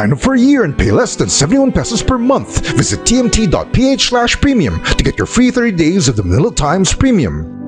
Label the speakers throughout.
Speaker 1: Sign up for a year and pay less than 71 pesos per month. Visit tmt.ph/premium to get your free 30 days of the Manila Times Premium.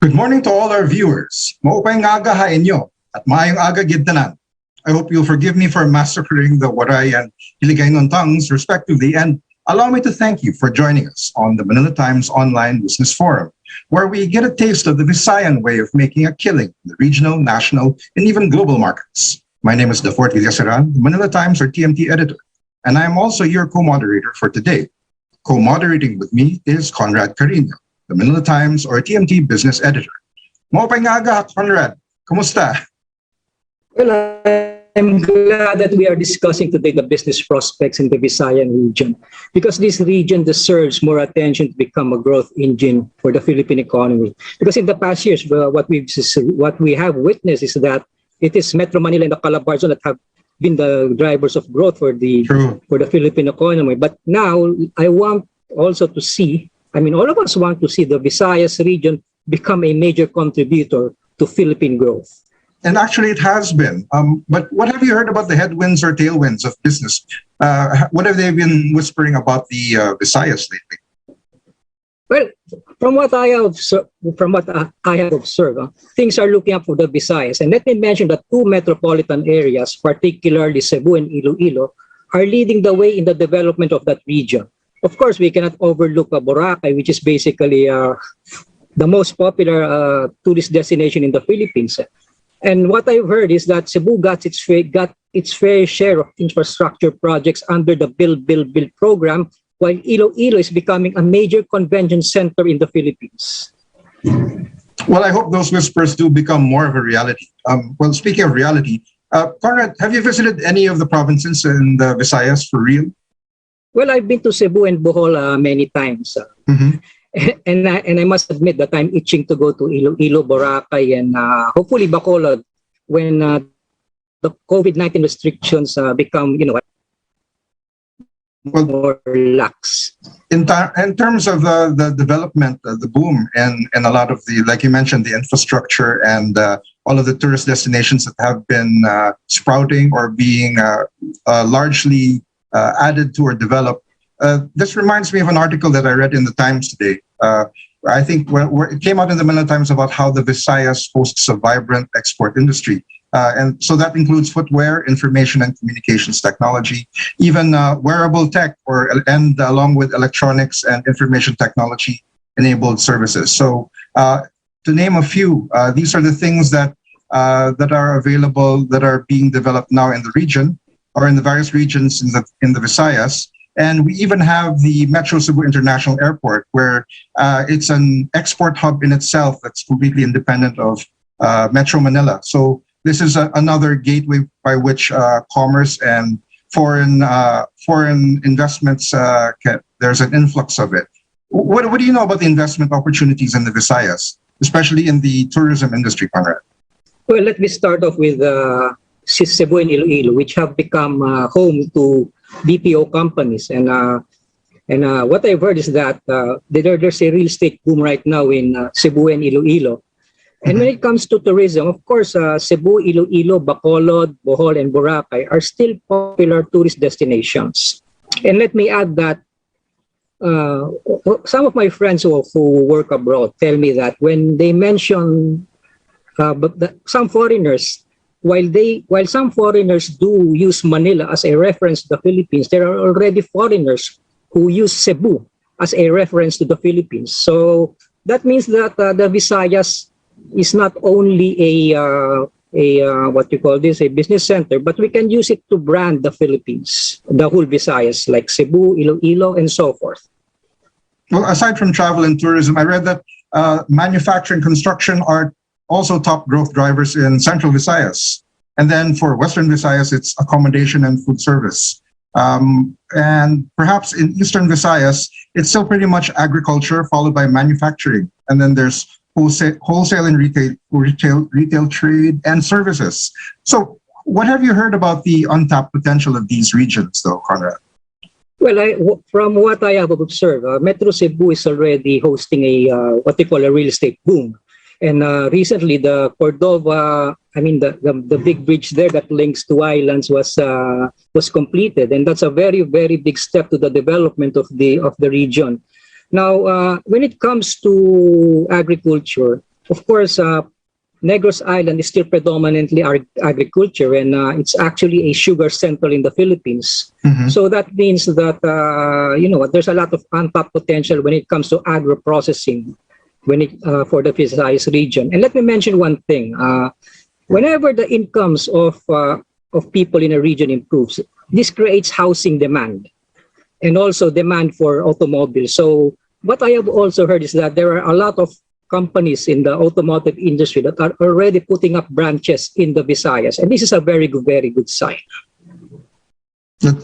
Speaker 2: Good morning to all our viewers. Maupay nga aga hain nyo at maayong aga gidtanan. I hope you'll forgive me for massacring the Waray and Hiligaynon tongues respectively, and allow me to thank you for joining us on the Manila Times Online Business Forum, where we get a taste of the Visayan way of making a killing in the regional, national, and even global markets. My name is Dafort Villaseran, the Manila Times or TMT editor, and I am also your co-moderator for today. Co-moderating with me is Conrad Carino, the Manila Times or TMT business editor. Maupay nga aga, Conrad. Kumusta?
Speaker 3: Well, I'm glad that we are discussing today the business prospects in the Visayan region, because this region deserves more attention to become a growth engine for the Philippine economy. Because in the past years, what we have witnessed is that it is Metro Manila and the Calabarzon that have been the drivers of growth for the Philippine economy. But now I want also to see, all of us want to see the Visayas region become a major contributor to Philippine growth.
Speaker 2: And actually, it has been. But what have you heard about the headwinds or tailwinds of business? What have they been whispering about the Visayas lately?
Speaker 3: Well, from what I have observed, things are looking up for the Visayas. And let me mention that two metropolitan areas, particularly Cebu and Iloilo, are leading the way in the development of that region. Of course, we cannot overlook Boracay, which is basically the most popular tourist destination in the Philippines. And what I've heard is that Cebu got its fair share of infrastructure projects under the Build program, while Iloilo is becoming a major convention center in the Philippines.
Speaker 2: Well, I hope those whispers do become more of a reality. Well, speaking of reality, Conrad, have you visited any of the provinces in the Visayas for real?
Speaker 3: Well, I've been to Cebu and Bohol many times. And I must admit that I'm itching to go to Iloilo, Boracay, and hopefully Bacolod when the COVID-19 restrictions become, more lax.
Speaker 2: In terms of the development, the boom, and a lot of the, like you mentioned, the infrastructure and all of the tourist destinations that have been sprouting or being largely added to or developed. This reminds me of an article that I read in the Times today. I think where it came out in the Manila Times about how the Visayas hosts a vibrant export industry. And so that includes footwear, information and communications technology, even wearable tech, and along with electronics and information technology enabled services. So to name a few, these are the things that are available, that are being developed now in the region or in the various regions in the Visayas. And we even have the Metro Cebu International Airport, where it's an export hub in itself that's completely independent of Metro Manila. So this is another gateway by which commerce and foreign investments, there's an influx of it. What do you know about the investment opportunities in the Visayas, especially in the tourism industry, Conrad?
Speaker 3: Well, let me start off with Cebu and Iloilo, which have become home to BPO companies. And what I've heard is that there's a real estate boom right now in Cebu and Iloilo. And when it comes to tourism, of course, Cebu, Iloilo, Bacolod, Bohol, and Boracay are still popular tourist destinations. And let me add that some of my friends who work abroad tell me that when they mention some foreigners, while some foreigners do use Manila as a reference to the Philippines, there are already foreigners who use Cebu as a reference to the Philippines. So that means that the Visayas is not only a business center, but we can use it to brand the Philippines, the whole Visayas, like Cebu, Iloilo, and so forth.
Speaker 2: Well, aside from travel and tourism, I read that manufacturing, construction are also top growth drivers in Central Visayas. And then for Western Visayas, it's accommodation and food service. And perhaps in Eastern Visayas, it's still pretty much agriculture followed by manufacturing. And then there's wholesale and retail trade and services. So what have you heard about the untapped potential of these regions though, Conrad?
Speaker 3: Well, from what I have observed, Metro Cebu is already hosting what they call a real estate boom. And recently, the Cordova, the big bridge there that links two islands was completed, and that's a very, very big step to the development of the region. Now, when it comes to agriculture, Of course, Negros Island is still predominantly agriculture, and it's actually a sugar center in the Philippines. So that means that there's a lot of untapped potential when it comes to agro processing for the Visayas region. And let me mention one thing: whenever the incomes of people in a region improves, this creates housing demand and also demand for automobiles. So what I have also heard is that there are a lot of companies in the automotive industry that are already putting up branches in the Visayas, and this is a very good sign.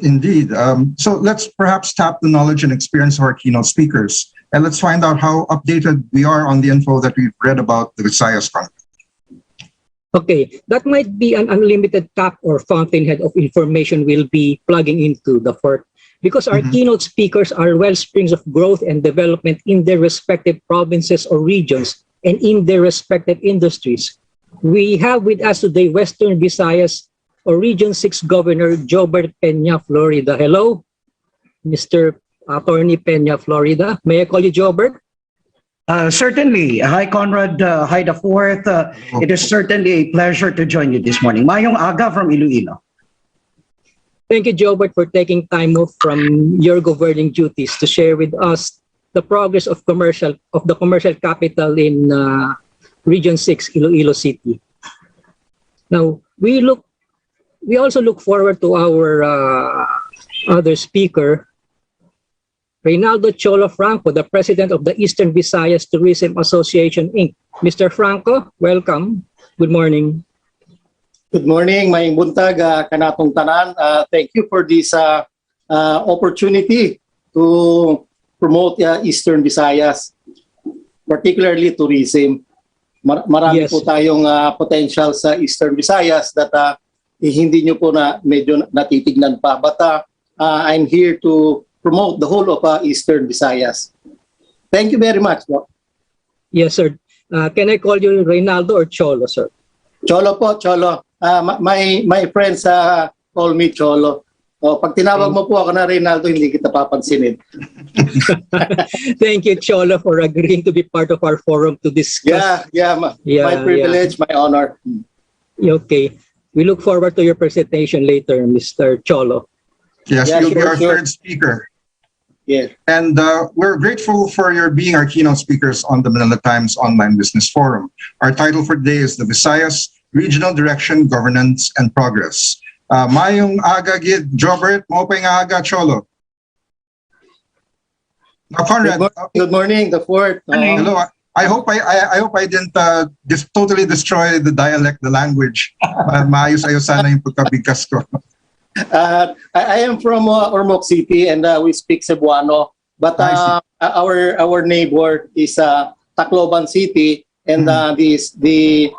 Speaker 2: Indeed. So let's perhaps tap the knowledge and experience of our keynote speakers, and let's find out how updated we are on the info that we've read about the Visayas country.
Speaker 3: Okay, that might be an unlimited tap or fountainhead of information we'll be plugging into the fort, because our keynote speakers are wellsprings of growth and development in their respective provinces or regions and in their respective industries. We have with us today Western Visayas or Region 6 Governor Jobert Peña Florida. Hello, Mr. Attorney Peña Florida. May I call you Jobert?
Speaker 4: Certainly. Hi, Conrad. Hi, the fourth. It is certainly a pleasure to join you this morning. Mayong aga from Iloilo.
Speaker 3: Thank you, Jobert, for taking time off from your governing duties to share with us the progress of the commercial capital in Region 6, Iloilo City. Now, we also look forward to our other speaker, Reynaldo Cholo Franco, the president of the Eastern Visayas Tourism Association, Inc. Mr. Franco, welcome. Good morning.
Speaker 5: Good morning, maayong buntag kanatong tanan. Thank you for this opportunity to promote Eastern Visayas, particularly tourism. Marami po tayong potential sa Eastern Visayas that hindi nyo po medyo natitignan pa. But I'm here to promote the whole of Eastern Visayas. Thank you very much. No?
Speaker 3: Yes, sir. Can I call you Reynaldo or Cholo, sir?
Speaker 5: Cholo po, Cholo. My friends call me Cholo. Pag tinawag mo po ako na Reynaldo, hindi kita papansinin.
Speaker 3: Thank you, Cholo, for agreeing to be part of our forum to discuss.
Speaker 5: My privilege, my honor.
Speaker 3: Okay. We look forward to your presentation later, Mr. Cholo.
Speaker 2: Yes, you'll be our third speaker.
Speaker 5: Yeah.
Speaker 2: And we're grateful for your being our keynote speakers on the Manila Times Online Business Forum. Our title for today is The Visayas, Regional Direction, Governance, and Progress. Mayong aga gid, Jobert, mo pa yung aga, Cholo. Now, Conrad.
Speaker 5: Good morning, the fourth.
Speaker 2: Hello. I hope I didn't totally destroy the dialect, the language. Maayos-ayos sana yung pagkabigkas ko.
Speaker 5: I am from Ormoc City, and we speak Cebuano. But our neighbor is Tacloban City, and the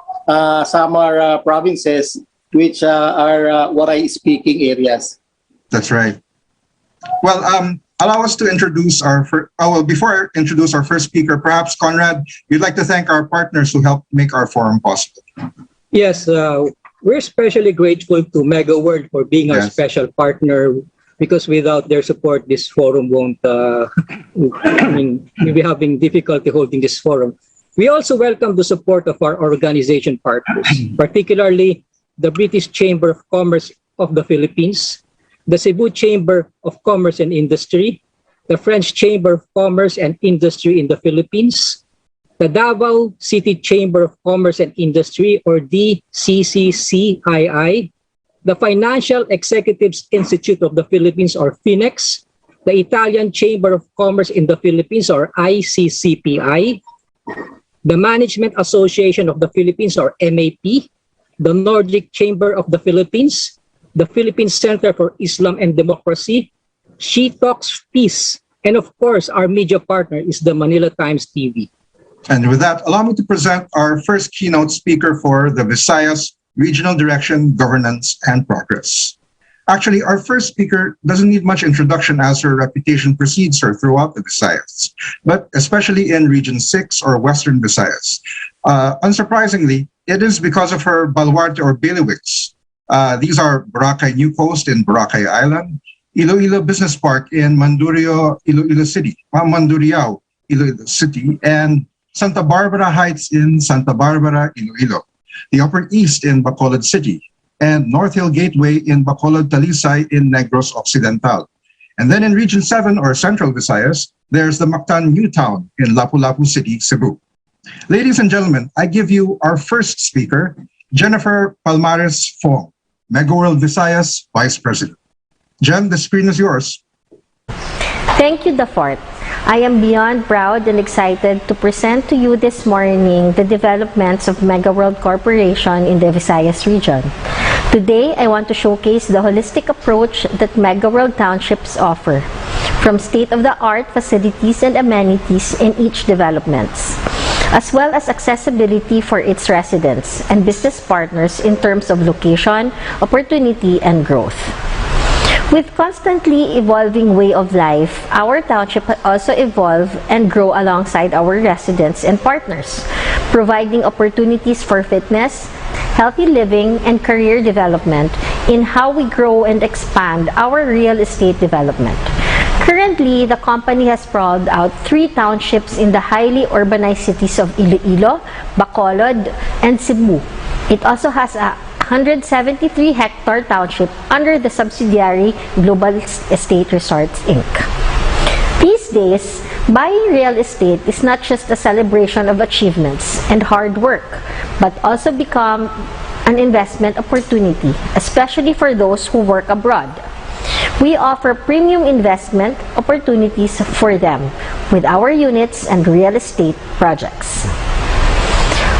Speaker 5: Samar provinces, which are what I speaking areas.
Speaker 2: That's right. Well, allow us to introduce before I introduce our first speaker, perhaps Conrad, you'd like to thank our partners who helped make our forum possible.
Speaker 3: Yes, we're especially grateful to Mega World for being our special partner, because without their support, this forum won't, we'll be having difficulty holding this forum. We also welcome the support of our organization partners, particularly the British Chamber of Commerce of the Philippines, the Cebu Chamber of Commerce and Industry, the French Chamber of Commerce and Industry in the Philippines, the Davao City Chamber of Commerce and Industry, or DCCCII, the Financial Executives Institute of the Philippines, or FINEX, the Italian Chamber of Commerce in the Philippines, or ICCPI, the Management Association of the Philippines, or MAP, the Nordic Chamber of the Philippines, the Philippine Center for Islam and Democracy, She Talks Peace, and of course, our media partner is the Manila Times TV.
Speaker 2: And with that, allow me to present our first keynote speaker for the Visayas Regional Direction, Governance, and Progress. Actually, our first speaker doesn't need much introduction as her reputation precedes her throughout the Visayas, but especially in Region 6 or Western Visayas. Unsurprisingly, it is because of her baluarte or bailiwicks. These are Boracay New Coast in Boracay Island, Iloilo Business Park in Mandurriao, Iloilo City, Mandurriao, Iloilo City, and Santa Barbara Heights in Santa Barbara, Iloilo, the Upper East in Bacolod City, and North Hill Gateway in Bacolod Talisay in Negros Occidental. And then in Region 7 or Central Visayas, there's the Mactan New Town in Lapu-Lapu City, Cebu. Ladies and gentlemen, I give you our first speaker, Jennifer Palmares Fong, MegaWorld Visayas Vice President. Jen, the screen is yours.
Speaker 6: Thank you, Dafort. I am beyond proud and excited to present to you this morning the developments of MegaWorld Corporation in the Visayas region. Today, I want to showcase the holistic approach that MegaWorld Townships offer, from state-of-the-art facilities and amenities in each developments, as well as accessibility for its residents and business partners in terms of location, opportunity, and growth. With constantly evolving way of life, our township also evolve and grow alongside our residents and partners, providing opportunities for fitness, healthy living, and career development in how we grow and expand our real estate development. Currently, the company has sprawled out 3 townships in the highly urbanized cities of Iloilo, Bacolod, and Cebu. It also has a 173-hectare township under the subsidiary Global Estate Resorts, Inc. These days, buying real estate is not just a celebration of achievements and hard work, but also become an investment opportunity, especially for those who work abroad. We offer premium investment opportunities for them with our units and real estate projects.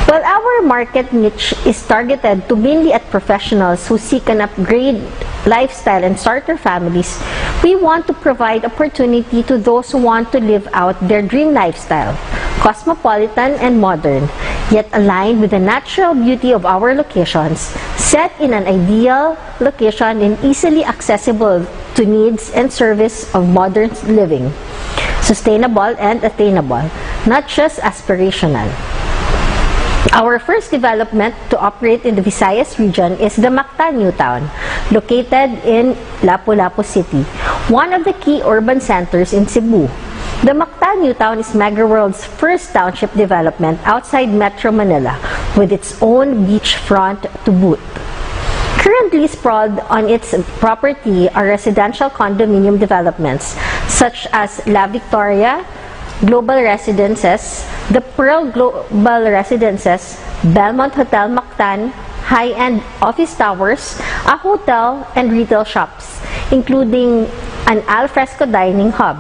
Speaker 6: While our market niche is targeted to mainly at professionals who seek an upgrade lifestyle and starter families, we want to provide opportunity to those who want to live out their dream lifestyle, cosmopolitan and modern, yet aligned with the natural beauty of our locations, set in an ideal location and easily accessible to needs and service of modern living, sustainable and attainable, not just aspirational. Our first development to operate in the Visayas region is the Mactan New Town, located in Lapu-Lapu City, one of the key urban centers in Cebu. The Mactan New Town is MegaWorld's first township development outside Metro Manila, with its own beachfront to boot. Currently sprawled on its property are residential condominium developments such as La Victoria, Global Residences, the Pearl Global Residences, Belmont Hotel Mactan, high-end office towers, a hotel, and retail shops, including an alfresco dining hub.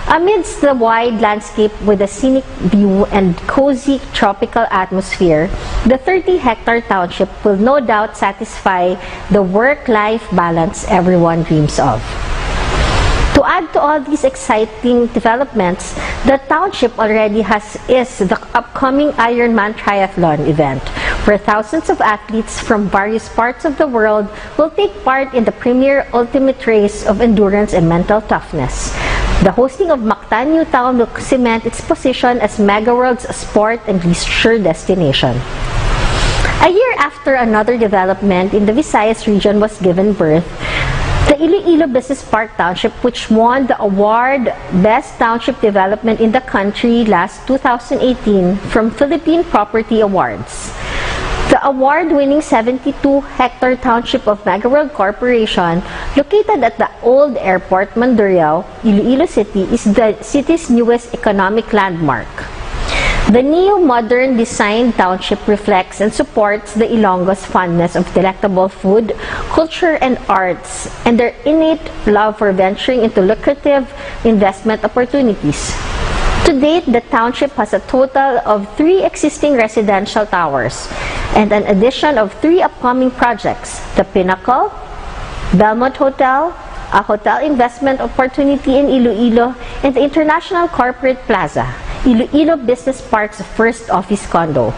Speaker 6: Amidst the wide landscape with a scenic view and cozy tropical atmosphere, the 30-hectare township will no doubt satisfy the work-life balance everyone dreams of. To add to all these exciting developments, the township already is the upcoming Ironman Triathlon event, where thousands of athletes from various parts of the world will take part in the premier ultimate race of endurance and mental toughness. The hosting of Mactan New Town will cement its position as MegaWorld's sport and leisure destination. A year after another development in the Visayas region was given birth, the Iloilo Business Park Township, which won the award Best Township Development in the country last 2018 from Philippine Property Awards. The award-winning 72-hectare township of MegaWorld Corporation, located at the old airport Mandurriao, Iloilo City, is the city's newest economic landmark. The neo-modern design township reflects and supports the Ilonggo's fondness of delectable food, culture, and arts, and their innate love for venturing into lucrative investment opportunities. To date, the township has a total of 3 existing residential towers and an addition of 3 upcoming projects: the Pinnacle, Belmont Hotel, a hotel investment opportunity in Iloilo, and the International Corporate Plaza, Iloilo Business Park's first office condo.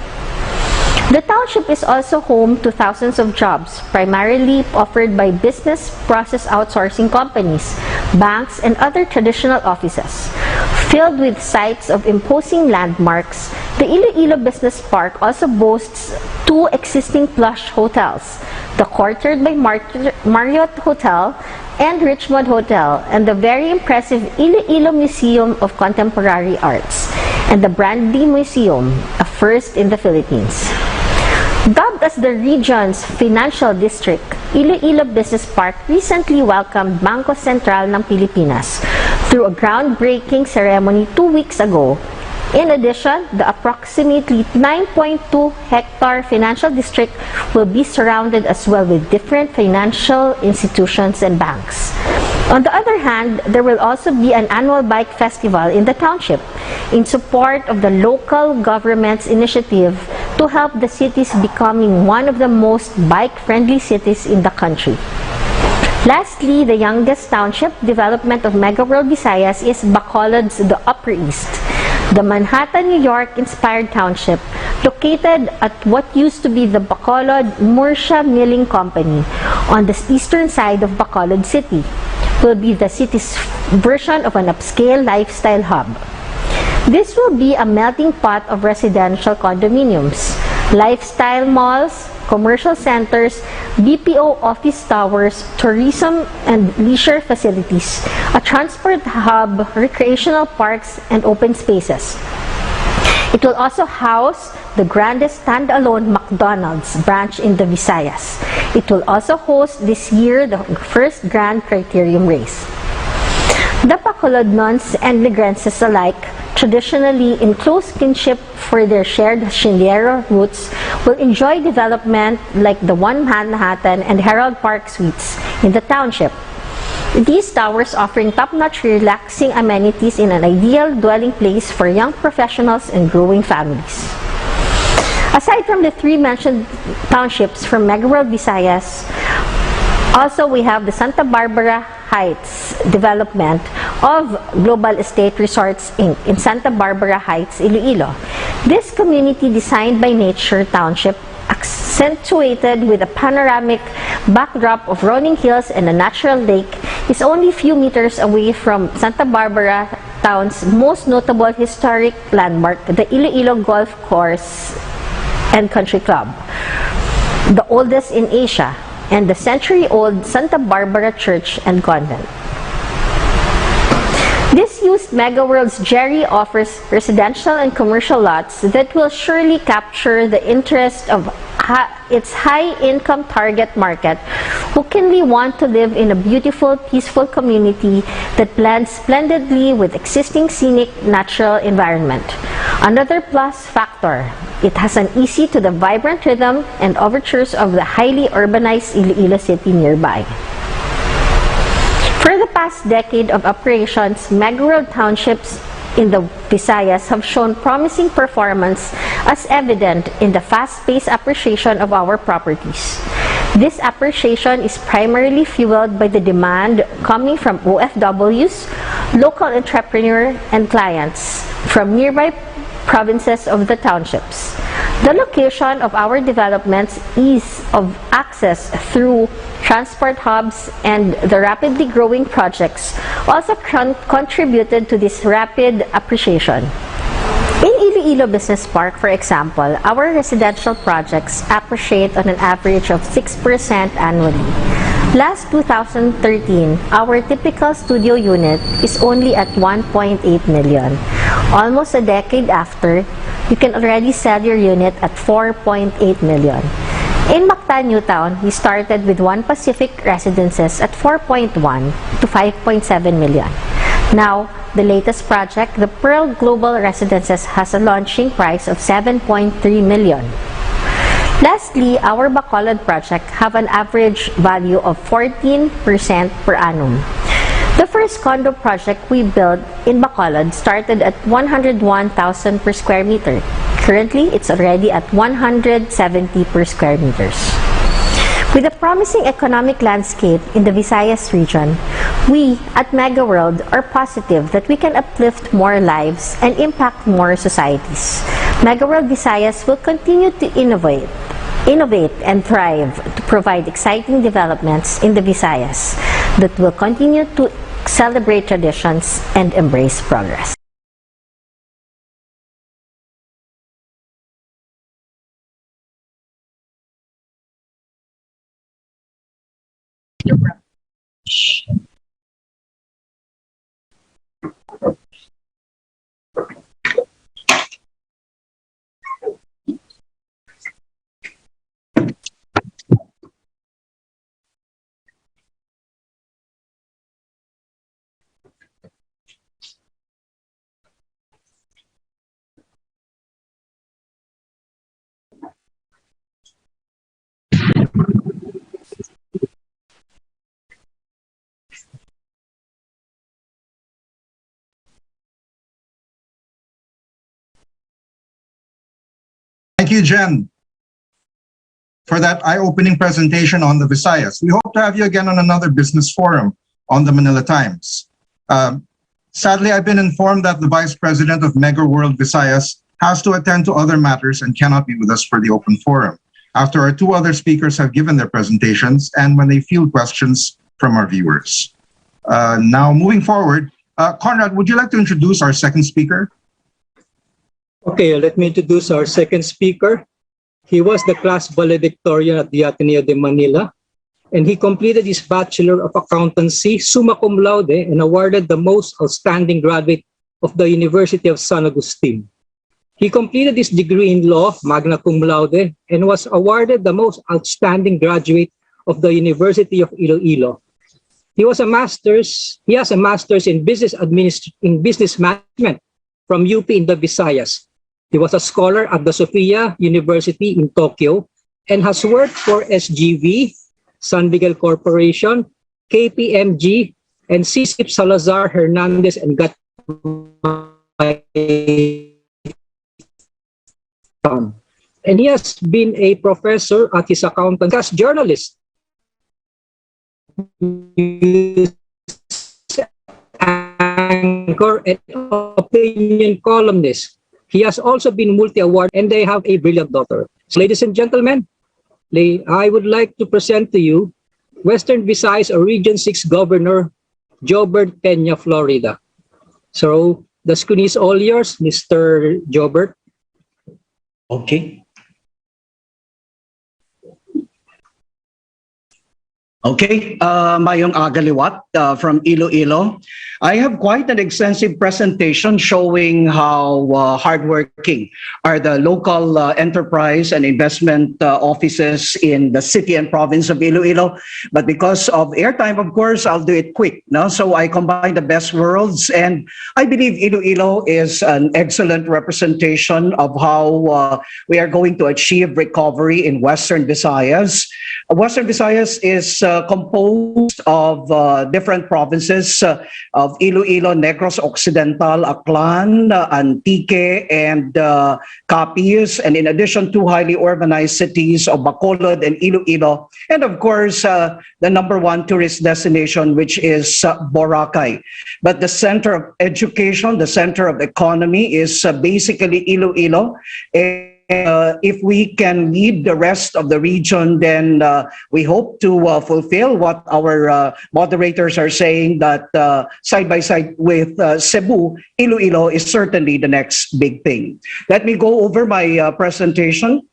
Speaker 6: The township is also home to thousands of jobs, primarily offered by business process outsourcing companies, banks, and other traditional offices. Filled with sites of imposing landmarks, the Iloilo Business Park also boasts 2 existing plush hotels, the Courtyard by Marriott Hotel and Richmond Hotel, and the very impressive Iloilo Museum of Contemporary Arts. and the Brandy Museum, a first in the Philippines. Dubbed as the region's financial district, Iloilo Business Park recently welcomed Bangko Sentral ng Pilipinas through a groundbreaking ceremony 2 weeks ago. In addition, the approximately 9.2 hectare financial district will be surrounded as well with different financial institutions and banks. On the other hand, there will also be an annual bike festival in the township in support of the local government's initiative to help the cities becoming one of the most bike-friendly cities in the country. Lastly, the youngest township development of Mega World Visayas is Bacolod's the Upper East, the Manhattan, New York-inspired township located at what used to be the Bacolod Murcia Milling Company on the eastern side of Bacolod City, will be the city's version of an upscale lifestyle hub. This will be a melting pot of residential condominiums, lifestyle malls, commercial centers, BPO office towers, tourism and leisure facilities, a transport hub, recreational parks, and open spaces. It will also house the grandest standalone McDonald's branch in the Visayas. It will also host this year the first Grand Criterium race. The Bacolodnons and Negrenses alike, traditionally in close kinship for their shared haciendero roots, will enjoy development like the One Manhattan and Herald Park suites in the township. These towers offering top-notch relaxing amenities in an ideal dwelling place for young professionals and growing families. Aside from the three mentioned townships from Mega World Visayas, also we have the Santa Barbara Heights development of Global Estate Resorts Inc. in Santa Barbara Heights, Iloilo. This community designed by nature township accentuated with a panoramic backdrop of rolling hills and a natural lake is only a few meters away from Santa Barbara town's most notable historic landmark, the Iloilo Golf Course and Country Club, the oldest in Asia, and the century-old Santa Barbara Church and Convent. This used Mega World's Jerry offers residential and commercial lots that will surely capture the interest of its high-income target market who keenly want to live in a beautiful, peaceful community that blends splendidly with existing scenic natural environment. Another plus factor, it has an easy to the vibrant rhythm and overtures of the highly urbanized Iloilo City nearby. For the past decade of operations, Mega World townships in the Visayas have shown promising performance as evident in the fast-paced appreciation of our properties. This appreciation is primarily fueled by the demand coming from OFWs, local entrepreneurs, and clients from nearby provinces of the townships. The location of our developments, ease of access through transport hubs, and the rapidly growing projects also contributed to this rapid appreciation. In Iloilo Business Park, for example, our residential projects appreciate on an average of 6% annually. Last 2013, our typical studio unit is only at 1.8 million. Almost a decade after, you can already sell your unit at 4.8 million. In Mactan, Newtown, we started with One Pacific Residences at 4.1 to 5.7 million. Now, the latest project, the Pearl Global Residences, has a launching price of 7.3 million. Lastly, our Bacolod project have an average value of 14% per annum. The first condo project we built in Bacolod started at 101,000 per square meter. Currently, it's already at 170 per square meters. With a promising economic landscape in the Visayas region, we at Mega World are positive that we can uplift more lives and impact more societies. Mega World Visayas will continue to innovate and thrive to provide exciting developments in the Visayas that will continue to celebrate traditions and embrace progress.
Speaker 2: Thank you, Jen, for that eye-opening presentation on the Visayas. We hope to have you again on another business forum on the Manila Times. Sadly, I've been informed that the Vice President of Mega World Visayas has to attend to other matters and cannot be with us for the open forum after our two other speakers have given their presentations and when they field questions from our viewers. Now, moving forward, Conrad, would you like to introduce our second speaker?
Speaker 3: Okay, let me introduce our second speaker. He was the class valedictorian at the Ateneo de Manila, and he completed his Bachelor of Accountancy summa cum laude and awarded the most outstanding graduate of the University of San Agustin. He completed his degree in law, magna cum laude, and was awarded the most outstanding graduate of the University of Iloilo. He has a master's in business management from UP in the Visayas. He was a scholar at the Sophia University in Tokyo and has worked for SGV, San Miguel Corporation, KPMG, and CSIP Salazar Hernandez and Gatmay. And he has been a professor at his accountant as journalist, anchor, and opinion columnist. He has also been multi-award, and they have a brilliant daughter. So, ladies and gentlemen, I would like to present to you Western Visayas Region 6 Governor Jobert Peña Florida. So the screen is all yours, Mr. Jobert.
Speaker 4: Okay. Okay, Mayong Agaliwat from Iloilo. I have quite an extensive presentation showing how hardworking are the local enterprise and investment offices in the city and province of Iloilo. But because of airtime, of course, I'll do it quick. No? So I combine the best worlds, and I believe Iloilo is an excellent representation of how we are going to achieve recovery in Western Visayas. Western Visayas is composed of different provinces of Iloilo, Negros Occidental, Aklan, Antique, and Capiz, and in addition to highly urbanized cities of Bacolod and Iloilo, and of course the #1 tourist destination, which is Boracay. But the center of education, the center of economy is basically Iloilo. If we can lead the rest of the region, then we hope to fulfill what our moderators are saying, that side by side with Cebu, Iloilo is certainly the next big thing. Let me go over my presentation.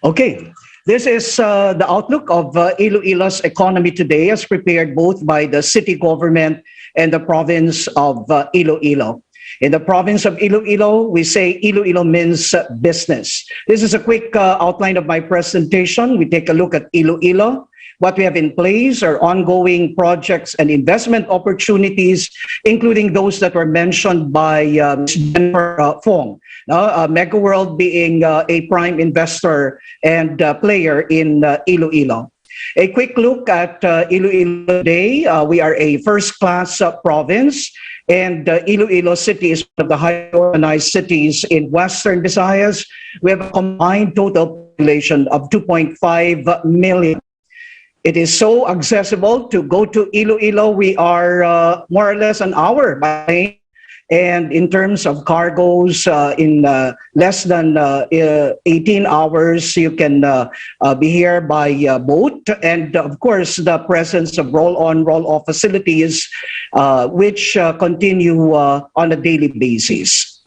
Speaker 4: Okay. This is the outlook of Iloilo's economy today, as prepared both by the city government and the province of Iloilo. In the province of Iloilo, we say Iloilo means business. This is a quick outline of my presentation. We take a look at Iloilo. What we have in place are ongoing projects and investment opportunities, including those that were mentioned by Jennifer Fong. Mega World being a prime investor and player in Iloilo. A quick look at Iloilo today. We are a first-class province, and Iloilo City is one of the highly urbanized cities in Western Visayas. We have a combined total population of 2.5 million. It is so accessible to go to Iloilo. We are more or less an hour by plane. And in terms of cargoes, in less than 18 hours, you can be here by boat. And of course, the presence of roll-on, roll-off facilities, which continue on a daily basis.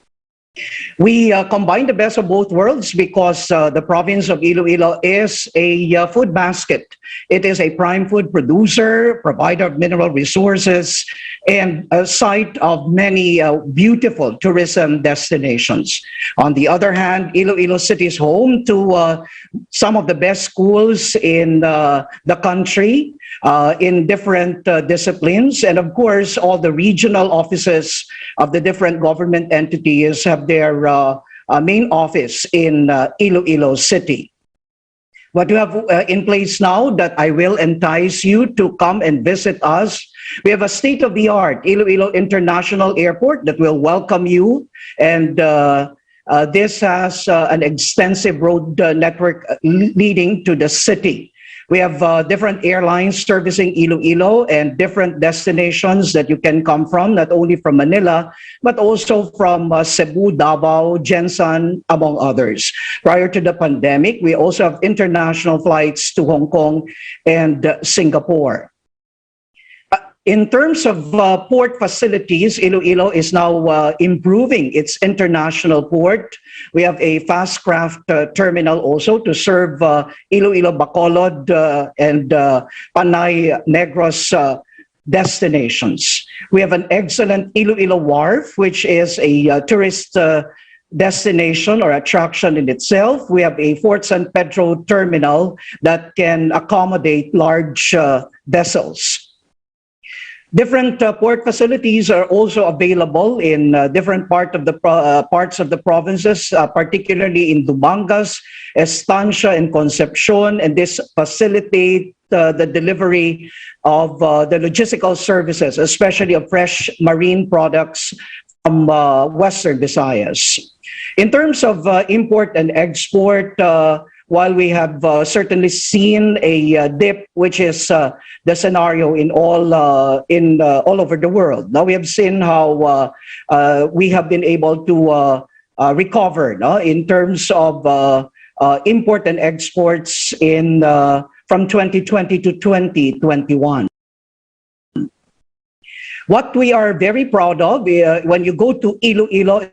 Speaker 4: We combine the best of both worlds because the province of Iloilo is a food basket. It is a prime food producer, provider of mineral resources, and a site of many beautiful tourism destinations. On the other hand, Iloilo City is home to some of the best schools in the country, in different disciplines. And of course, all the regional offices of the different government entities have their main office in Iloilo City. What we have in place now that I will entice you to come and visit us. We have a state-of-the-art Iloilo International Airport that will welcome you, and this has an extensive road network leading to the city. We have different airlines servicing Iloilo and different destinations that you can come from, not only from Manila, but also from Cebu, Davao, Jensan, among others. Prior to the pandemic, we also have international flights to Hong Kong and Singapore. In terms of port facilities, Iloilo is now improving its international port. We have a fast craft terminal also to serve Iloilo, Bacolod, and Panay, Negros destinations. We have an excellent Iloilo Wharf, which is a tourist destination or attraction in itself. We have a Fort San Pedro terminal that can accommodate large vessels. Different port facilities are also available in different parts of the provinces, particularly in Dumangas, Estancia, and Concepcion, and this facilitate the delivery of the logistical services, especially of fresh marine products from Western Visayas. In terms of import and export, while we have certainly seen a dip, which is the scenario in all over the world. Now we have seen how we have been able to recover, no, in terms of import and exports in from 2020 to 2021. What we are very proud of, when you go to Iloilo,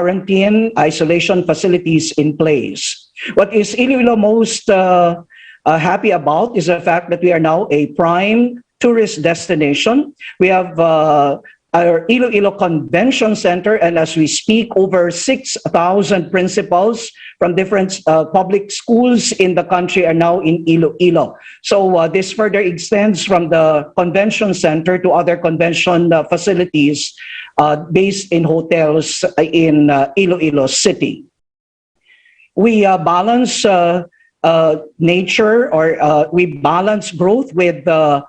Speaker 4: quarantine isolation facilities in place. What is Iloilo most happy about is the fact that we are now a prime tourist destination. We have our Iloilo Convention Center, and as we speak, over 6,000 principals from different public schools in the country are now in Iloilo. So this further extends from the convention center to other convention facilities based in hotels in Iloilo City. We balance nature, or we balance growth with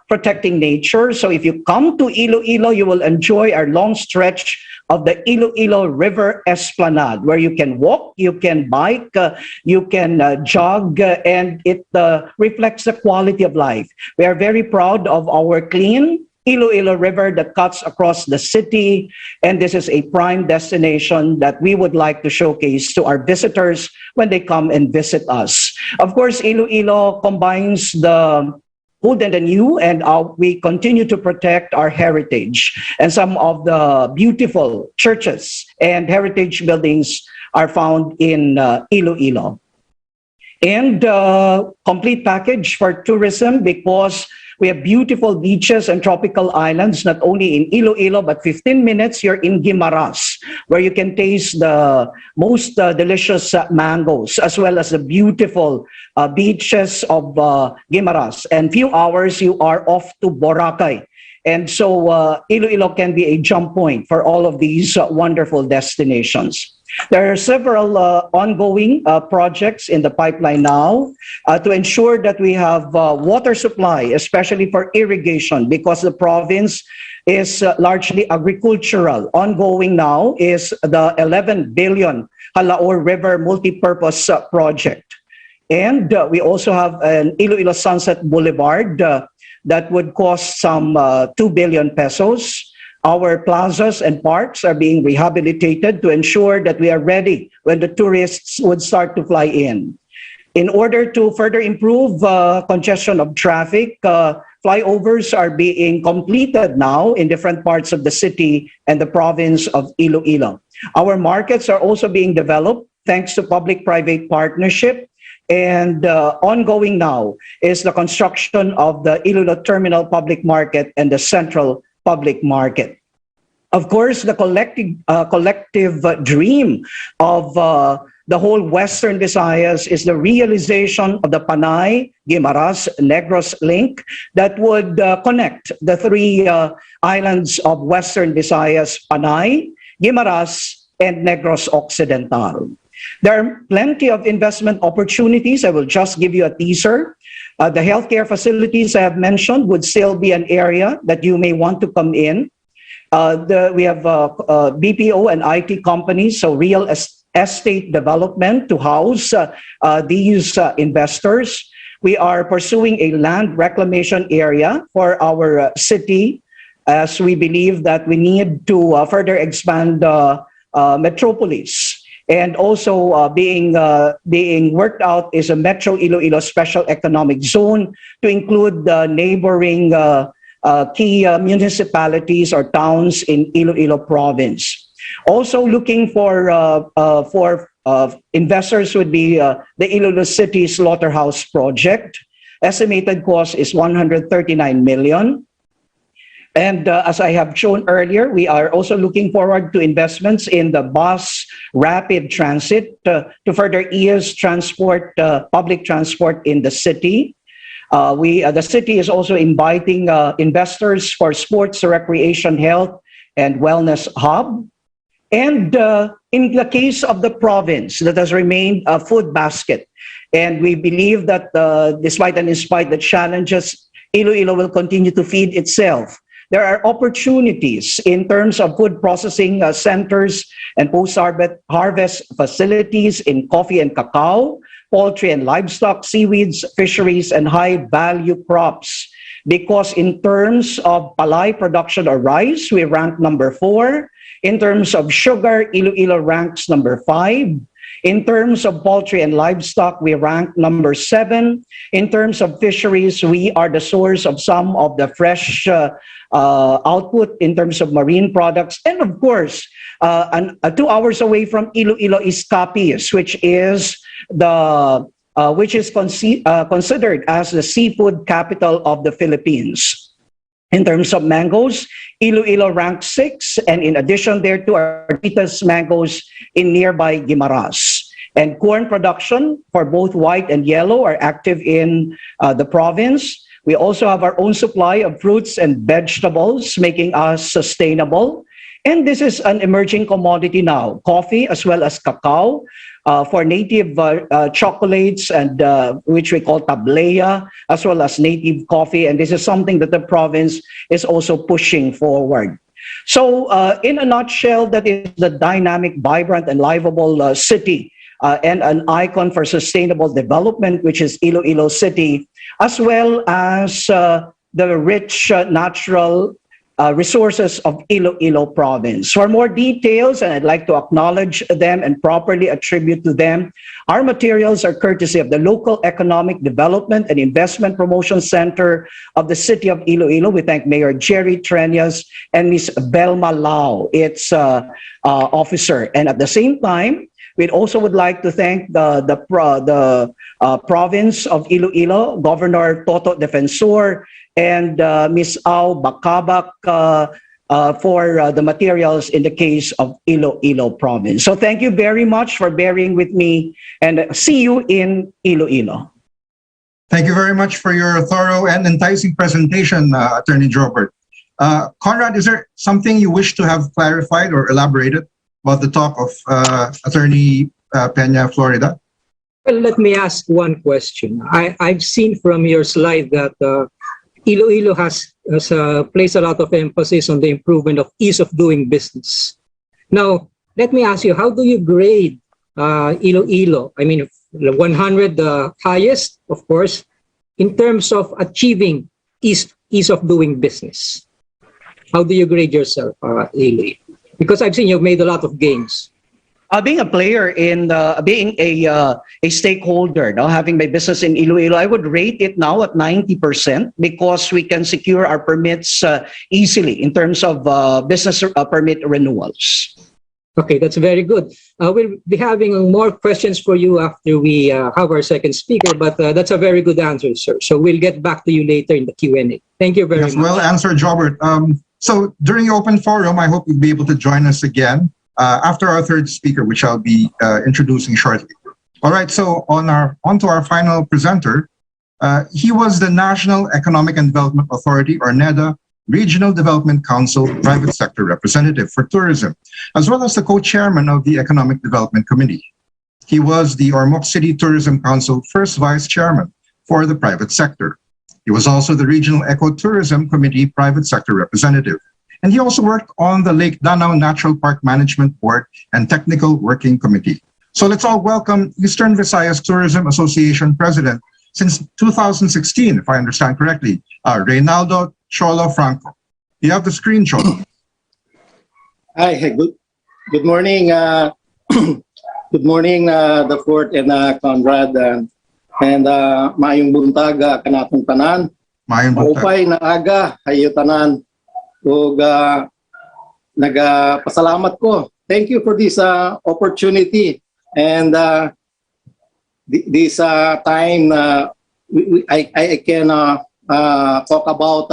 Speaker 4: protecting nature. So if you come to Iloilo, you will enjoy our long stretch of the Iloilo River Esplanade, where you can walk, you can bike, you can jog, and it reflects the quality of life. We are very proud of our clean Iloilo River that cuts across the city, and this is a prime destination that we would like to showcase to our visitors when they come and visit us. Of course, Iloilo combines the old and the new, and we continue to protect our heritage. And some of the beautiful churches and heritage buildings are found in Iloilo. And complete package for tourism, because we have beautiful beaches and tropical islands, not only in Iloilo, but 15 minutes you're in Guimaras, where you can taste the most delicious mangoes, as well as the beautiful beaches of Guimaras. And few hours you are off to Boracay. And so Iloilo can be a jump point for all of these wonderful destinations. There are several ongoing projects in the pipeline now to ensure that we have water supply, especially for irrigation, because the province is largely agricultural. Ongoing now is the 11 billion Halaor River Multipurpose Project. And we also have an Iloilo Sunset Boulevard that would cost some 2 billion pesos. Our plazas and parks are being rehabilitated to ensure that we are ready when the tourists would start to fly in. In order to further improve congestion of traffic, flyovers are being completed now in different parts of the city and the province of Iloilo. Our markets are also being developed thanks to public-private partnership. And ongoing now is the construction of the Iloilo Terminal Public Market and the Central Public Market. Of course, the collective dream of the whole Western Visayas is the realization of the Panay, Guimaras, Negros link that would connect the three islands of Western Visayas, Panay, Guimaras, and Negros Occidental. There are plenty of investment opportunities. I will just give you a teaser. The healthcare facilities I have mentioned would still be an area that you may want to come in. We have BPO and IT companies, so real estate development to house these investors. We are pursuing a land reclamation area for our city, as we believe that we need to further expand metropolis. And also being worked out is a Metro Iloilo Special Economic Zone to include the neighboring key municipalities or towns in Iloilo province. Also looking for investors would be the Iloilo City Slaughterhouse Project. Estimated cost is 139 million. And as I have shown earlier, we are also looking forward to investments in the bus rapid transit to further ease transport, public transport in the city. The city is also inviting investors for sports, recreation, health, and wellness hub. And in the case of the province, that has remained a food basket. And we believe that despite and in spite the challenges, Iloilo will continue to feed itself. There are opportunities in terms of food processing centers and post-harvest facilities in coffee and cacao, poultry and livestock, seaweeds, fisheries, and high-value crops. Because in terms of palay production or rice, we rank number 4. In terms of sugar, Iloilo ranks number 5. In terms of poultry and livestock, we rank number 7. In terms of fisheries, we are the source of some of the fresh output in terms of marine products. And of course, 2 hours away from Iloilo is Capiz, which is considered as the seafood capital of the Philippines. In terms of mangoes, Iloilo ranks 6, and in addition thereto are Titas mangoes in nearby Guimaras. And corn production for both white and yellow are active in the province. We also have our own supply of fruits and vegetables, making us sustainable. And this is an emerging commodity now, coffee as well as cacao. For native chocolates and which we call tablea, as well as native coffee. And this is something that the province is also pushing forward. So in a nutshell, that is the dynamic, vibrant, and livable city and an icon for sustainable development, which is Iloilo City, as well as the rich natural resources of Iloilo province. For more details, and I'd like to acknowledge them and properly attribute to them, our materials are courtesy of the Local Economic Development and Investment Promotion Center of the City of Iloilo. We thank Mayor Jerry Treñas and Ms. Belma Lau, its officer. And at the same time, we also would like to thank the province of Iloilo, Governor Toto Defensor, and Ms. Au Bakabak for the materials in the case of Iloilo province. So thank you very much for bearing with me, and see you in Iloilo.
Speaker 2: Thank you very much for your thorough and enticing presentation, Attorney Jobert. Conrad, is there something you wish to have clarified or elaborated about the talk of Attorney Peña Florida?
Speaker 3: Well, let me ask one question. I've seen from your slide that Iloilo has placed a lot of emphasis on the improvement of ease of doing business. Now, let me ask you, how do you grade Iloilo? I mean, 100 the highest, of course, in terms of achieving ease of doing business. How do you grade yourself, Iloilo? Because I've seen you've made a lot of gains.
Speaker 4: Being a player in being a stakeholder, having my business in Iloilo, I would rate it now at 90% because we can secure our permits easily in terms of business permit renewals.
Speaker 3: Okay, that's very good. We'll be having more questions for you after we have our second speaker, but that's a very good answer, sir. So we'll get back to you later in the Q&A. Thank you very much.
Speaker 2: Well answered, Jobert. So during open forum, I hope you'll be able to join us again after our third speaker, which I'll be introducing shortly. All right, so on to our final presenter. He was the National Economic and Development Authority, or NEDA, Regional Development Council Private Sector Representative for Tourism, as well as the co-chairman of the Economic Development Committee. He was the Ormoc City Tourism Council first vice chairman for the private sector. He was also the Regional Ecotourism Committee Private Sector Representative. And he also worked on the Lake Danao Natural Park Management Board and Technical Working Committee. So let's all welcome Eastern Visayas Tourism Association President since 2016, if I understand correctly, Reynaldo Cholo Franco. You have the screen, Cholo.
Speaker 5: Hi, good morning. Good morning, the Fort and Conrad, and maayong buntag kanatong tanan.
Speaker 2: Maayong buntag.
Speaker 5: Maupay na aga hayo tanan. Ug nagapasalamat ko. Thank you for this opportunity and this time I can talk about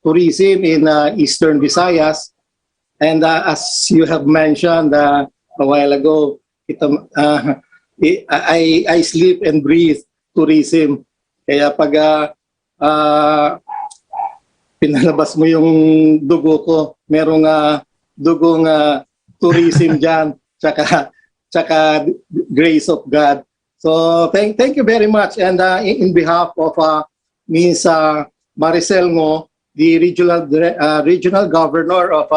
Speaker 5: tourism in Eastern Visayas. And as you have mentioned a while ago, I sleep and breathe tourism. Kaya pag pinalabas mo yung dugo ko, merong dugong tourism dyan, tsaka grace of God. So thank you very much. And in behalf of Ms. Maricel Ngo, the regional governor of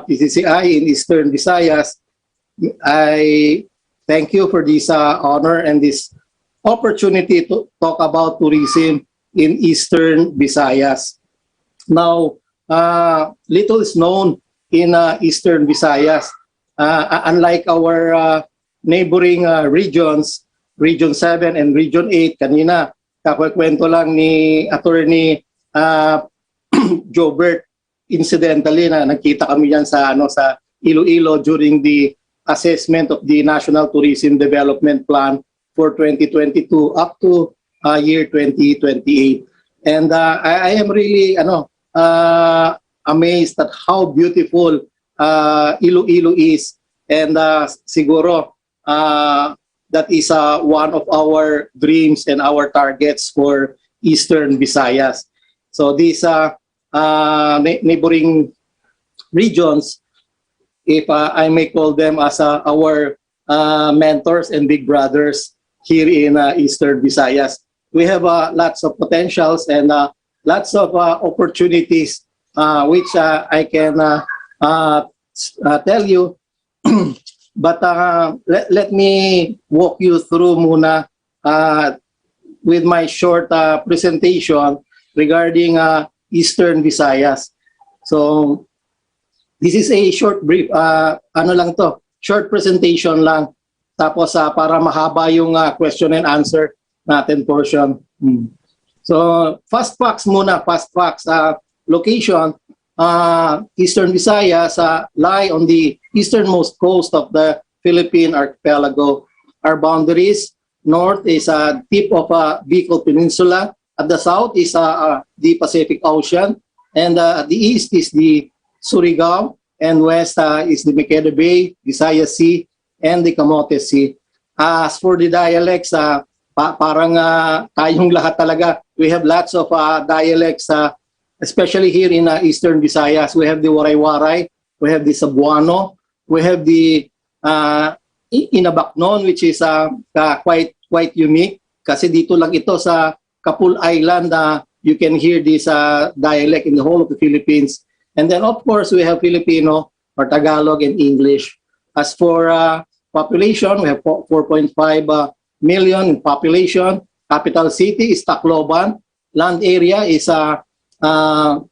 Speaker 5: PCCI in Eastern Visayas, I thank you for this honor and this opportunity to talk about tourism in Eastern Visayas. Now, little is known in Eastern Visayas. Unlike our neighboring regions, Region 7 and Region 8. Kanina, kakwento lang ni Attorney Jobert, incidentally na nagkita kami yan sa Iloilo during the assessment of the National Tourism Development Plan for 2022 up to year 2028. And I am really amazed at how beautiful Iloilo is. And siguro that is one of our dreams and our targets for Eastern Visayas. So these neighboring regions, if I may call them as our mentors and big brothers here in Eastern Visayas. We have lots of potentials and lots of opportunities which I can tell you. But let me walk you through muna with my short presentation regarding Eastern Visayas. So this is a short brief, short presentation lang. Tapos para mahaba yung question and answer natin portion. So fast facts muna, location. Eastern Visayas lie on the easternmost coast of the Philippine archipelago. Our boundaries, north is a tip of Bicol Peninsula. At the south is the Pacific Ocean. And at the east is the Surigao. And west is the Maqueda Bay, Visayas Sea, and the Camotes Sea. As for the dialects, parang tayong lahat talaga. We have lots of dialects, especially here in Eastern Visayas. We have the Waray-Waray, we have the Cebuano, we have the Inabaknon, which is quite unique. Kasi dito lang ito sa Kapul Island, you can hear this dialect in the whole of the Philippines. And then, of course, we have Filipino or Tagalog and English. As for population, we have 4.5 million in population. Capital city is Tacloban. Land area is 23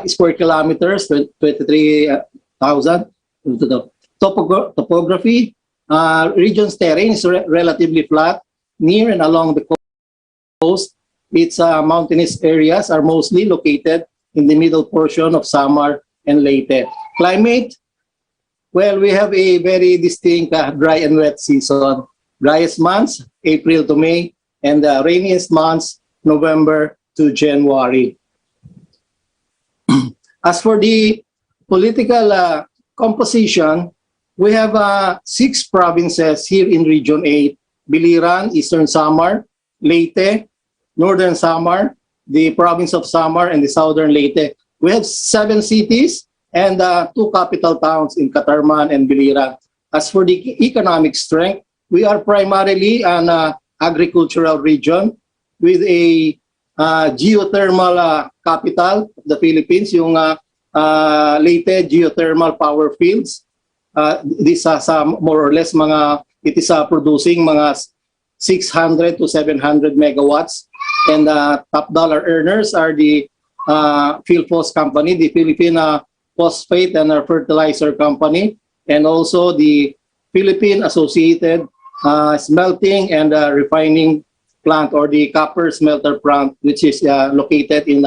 Speaker 5: square kilometers, 23,000. Topography, region's terrain is relatively flat, near and along the coast. Its mountainous areas are mostly located in the middle portion of Samar and Leyte. Climate, well, we have a very distinct dry and wet season. Driest months, April to May, and the rainiest months, November to January. As for the political composition, we have 6 provinces here in Region 8. Biliran, Eastern Samar, Leyte, Northern Samar, the province of Samar, and the Southern Leyte. We have 7 cities and 2 capital towns in Catarman and Biliran. As for the economic strength, we are primarily an agricultural region with a geothermal capital of the Philippines, yung Leyte geothermal power fields. This more or less it is producing mga 600 to 700 megawatts. And top dollar earners are the Philphos company, the Philippine Phosphate and Fertilizer Company, and also the Philippine Associated Smelting and Refining Plant, or the Copper Smelter Plant, which is located in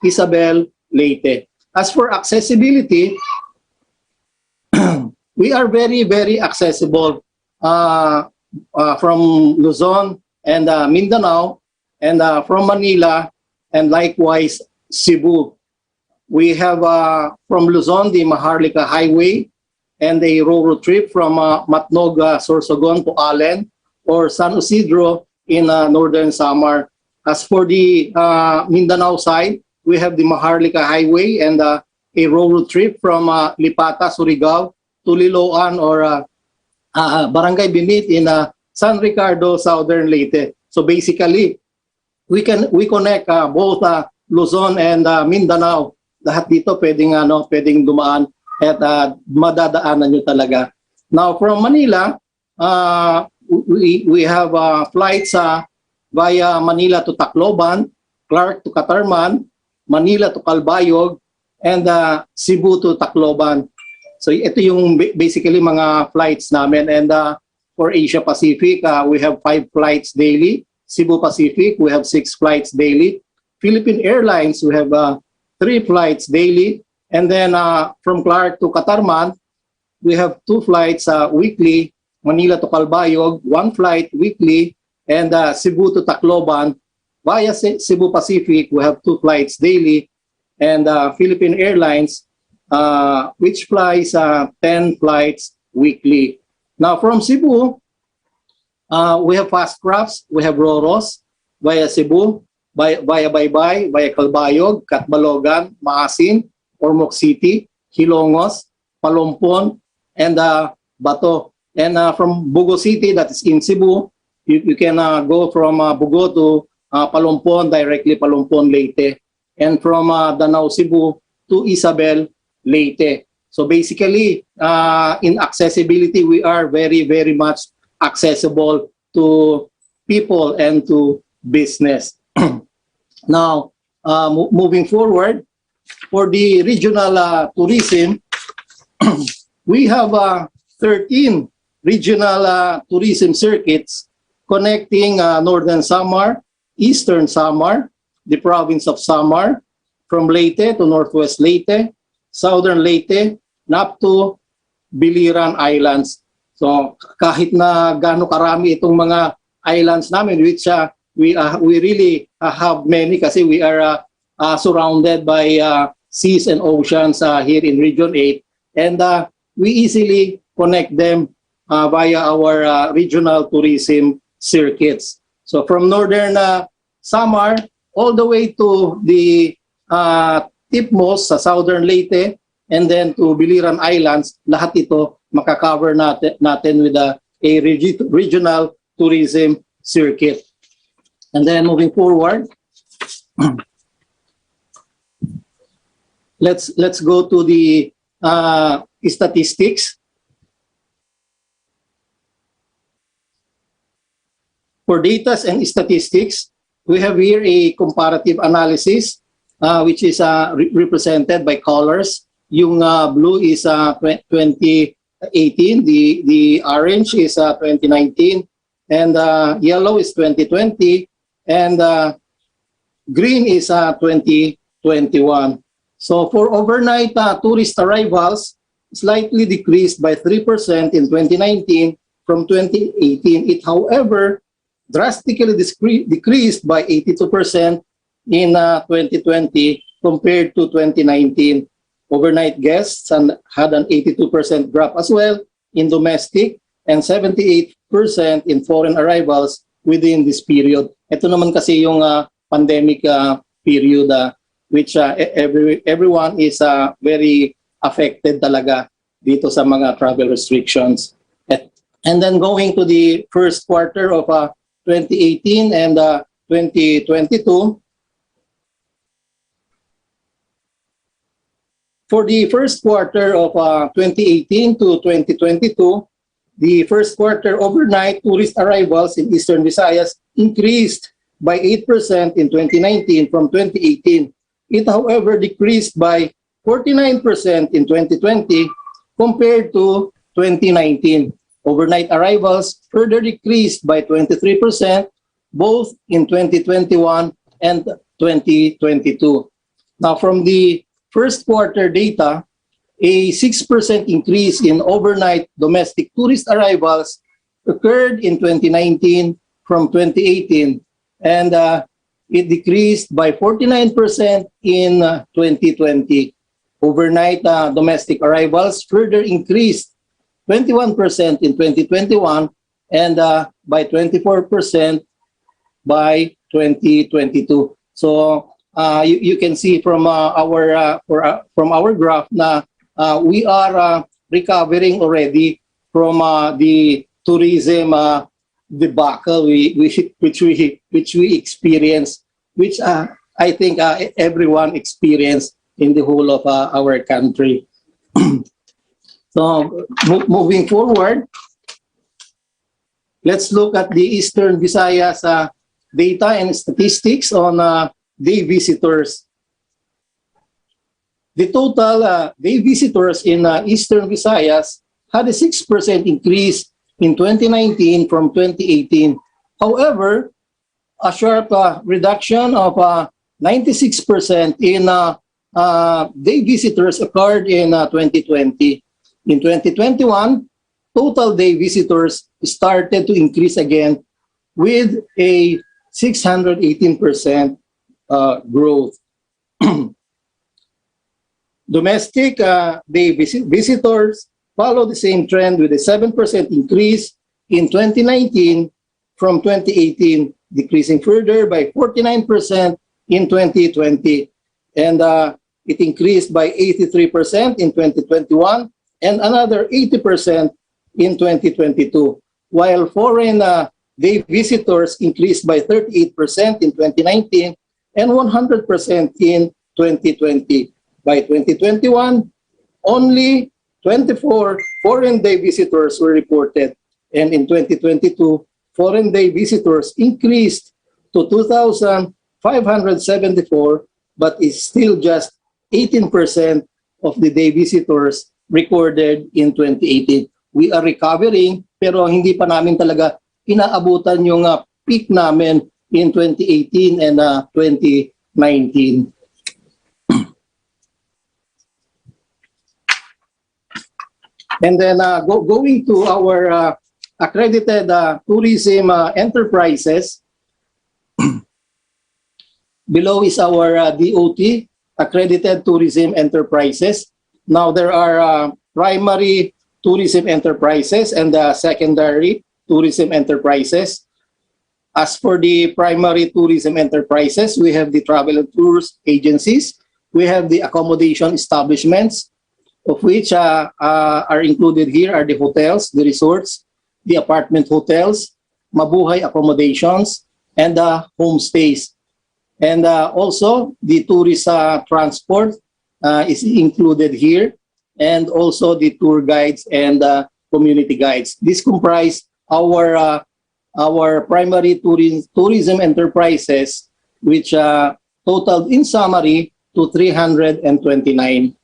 Speaker 5: Isabel, Leyte. As for accessibility, we are very, very accessible from Luzon and Mindanao, and from Manila, and likewise Cebu. We have from Luzon the Maharlika Highway and a railroad trip from Matnog, Sorsogon to Allen, or San Isidro in Northern Samar. As for the Mindanao side, we have the Maharlika Highway and a railroad trip from Lipata, Surigao to Liloan or Barangay Binit in San Ricardo, Southern Leyte. So basically, we connect both Luzon and Mindanao. Lahat dito pwedeng dumaan at madadaanan nyo talaga. Now from Manila, we have flights via Manila to Tacloban, Clark to Catarman, Manila to Calbayog, and Cebu to Tacloban. So ito yung basically mga flights namin. And for Asia Pacific, we have 5 flights daily. Cebu Pacific, we have 6 flights daily. Philippine Airlines, we have 3 flights daily. And then from Clark to Katarman, we have 2 flights weekly. Manila to Calbayog, 1 flight weekly. And Cebu to Tacloban, via Cebu Pacific, we have 2 flights daily. And Philippine Airlines, which flies 10 flights weekly. Now from Cebu, we have fast crafts, we have Roros via Cebu, via Baybay, via Calbayog, Catbalogan, Maasin, Ormoc City, Hilongos, Palompon, and Bato. And from Bugo City, that is in Cebu, you can go from Bugo to Palompon, directly Palompon, Leyte. And from Danao, Cebu to Isabel, Leyte. So basically, in accessibility, we are very, very much accessible to people and to business. Now, moving forward, for the regional tourism, we have 13 regional tourism circuits connecting Northern Samar, Eastern Samar, the province of Samar, from Leyte to Northwest Leyte, Southern Leyte, and up to Biliran Islands. So kahit na gaano karami itong mga islands namin, which we really have many kasi we are surrounded by seas and oceans here in Region 8, and we easily connect them via our regional tourism circuits. So from Northern Samar all the way to the tipmost sa Southern Leyte, and then to Biliran Islands, lahat ito makakover natin with a regional tourism circuit. And then moving forward, let's go to the statistics. For data and statistics, we have here a comparative analysis, which is represented by colors. Yung blue is 2018, the orange is 2019, and yellow is 2020, and green is 2021. So for overnight tourist arrivals, slightly decreased by 3% in 2019 from 2018. It, however, drastically decreased by 82% in 2020 compared to 2019. Overnight guests had an 82% drop as well in domestic and 78% in foreign arrivals within this period. Ito naman kasi yung pandemic period which everyone is very affected talaga dito sa mga travel restrictions. And then going to the first quarter of 2018 and 2022, for the first quarter of 2018 to 2022, the first quarter overnight tourist arrivals in Eastern Visayas increased by 8% in 2019 from 2018. It, however, decreased by 49% in 2020 compared to 2019. Overnight arrivals further decreased by 23%, both in 2021 and 2022. Now, from the first quarter data, a 6% increase in overnight domestic tourist arrivals occurred in 2019 from 2018, and it decreased by 49% in 2020. Overnight domestic arrivals further increased 21% in 2021 and by 24% by 2022. So you can see from our graph na we are recovering already from the tourism debacle which we experienced, which I think everyone experienced in the whole of our country. So moving forward, let's look at the Eastern Visayas data and statistics on day visitors. the total day visitors in Eastern Visayas had a 6% increase in 2019 from 2018. However, a sharp reduction of 96% in day visitors occurred in 2020. In 2021, total day visitors started to increase again with a 618% growth. Domestic day visitors follow the same trend with a 7% increase in 2019 from 2018, decreasing further by 49% in 2020. And it increased by 83% in 2021 and another 80% in 2022. While foreign day visitors increased by 38% in 2019 and 100% in 2020. By 2021, only 24 foreign day visitors were reported. And in 2022, foreign day visitors increased to 2,574, but is still just 18% of the day visitors recorded in 2018. We are recovering, pero hindi pa namin talaga inaabutan yung peak namin in 2018 and 2019. And then going to our accredited tourism enterprises, below is our DOT, accredited tourism enterprises. Now there are primary tourism enterprises and secondary tourism enterprises. As for the primary tourism enterprises, we have the travel and tours agencies, we have the accommodation establishments, of which are included here are the hotels, the resorts, the apartment hotels, mabuhay accommodations, and homestays. And also the tourist transport is included here, and also the tour guides and community guides. This comprise our primary tourism enterprises, which totaled in summary to 329.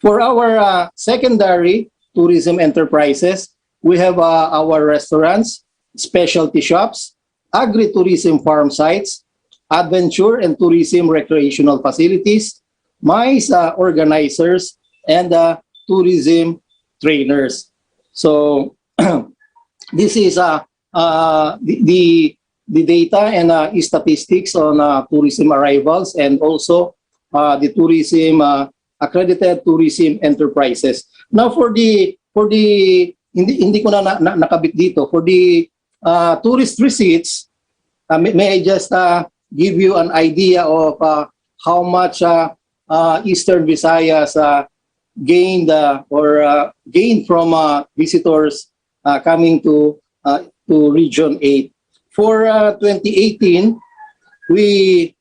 Speaker 5: For our secondary tourism enterprises, we have our restaurants, specialty shops, agri-tourism farm sites, adventure and tourism recreational facilities, MICE organizers, and tourism trainers. So this is the data and statistics on tourism arrivals and also the tourism accredited tourism enterprises. Now for the hindi ko na nakabit dito, for the tourist receipts, may I just give you an idea of how much Eastern Visayas gained gained from visitors coming to Region 8. For 2018, we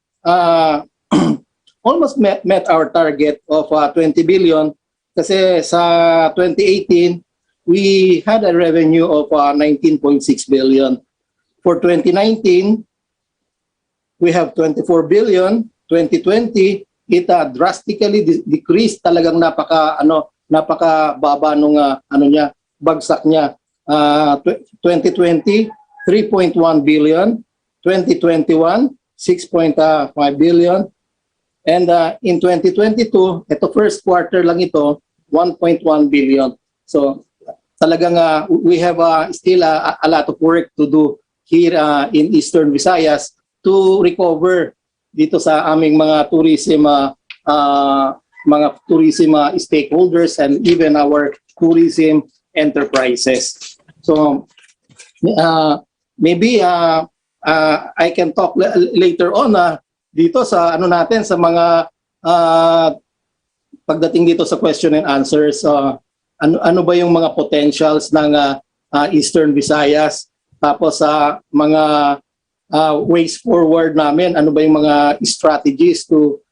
Speaker 5: almost met our target of 20 billion kasi sa 2018 we had a revenue of 19.6 billion. For 2019 we have 24 billion. 2020 it drastically decreased, talagang napakababa nung bagsak niya. 2020 3.1 billion, 2021 6.5 billion. And in 2022, ito first quarter lang ito, 1.1 billion. So talagang we have still a lot of work to do here in Eastern Visayas to recover dito sa aming mga tourism stakeholders and even our tourism enterprises. So maybe I can talk later on dito sa natin sa mga pagdating dito sa question and answers, ano ba yung mga potentials ng Eastern Visayas, tapos sa mga ways forward namin, ano ba yung mga strategies to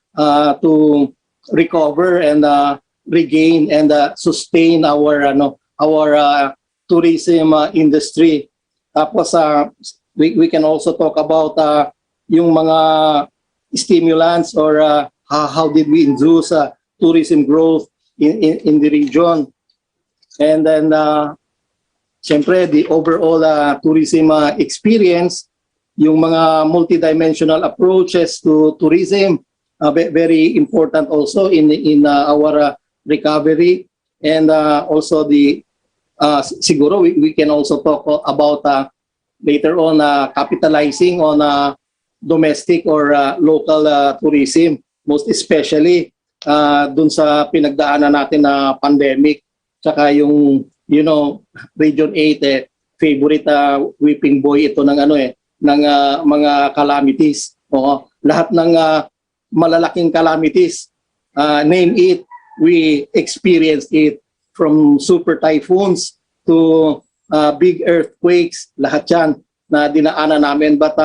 Speaker 5: recover and regain and sustain our tourism industry. Tapos we can also talk about yung mga stimulants or how did we induce tourism growth in the region. And then, siyempre, the overall tourism experience, yung mga multidimensional approaches to tourism, very important also in our recovery. And also siguro we can also talk about later on capitalizing on domestic or local tourism, most especially dun sa pinagdaanan natin na pandemic, tsaka yung Region 8 favorite whipping boy ito ng ng mga calamities. Lahat ng malalaking calamities, name it, we experienced it, from super typhoons to big earthquakes, lahat yan na dinaanan namin. But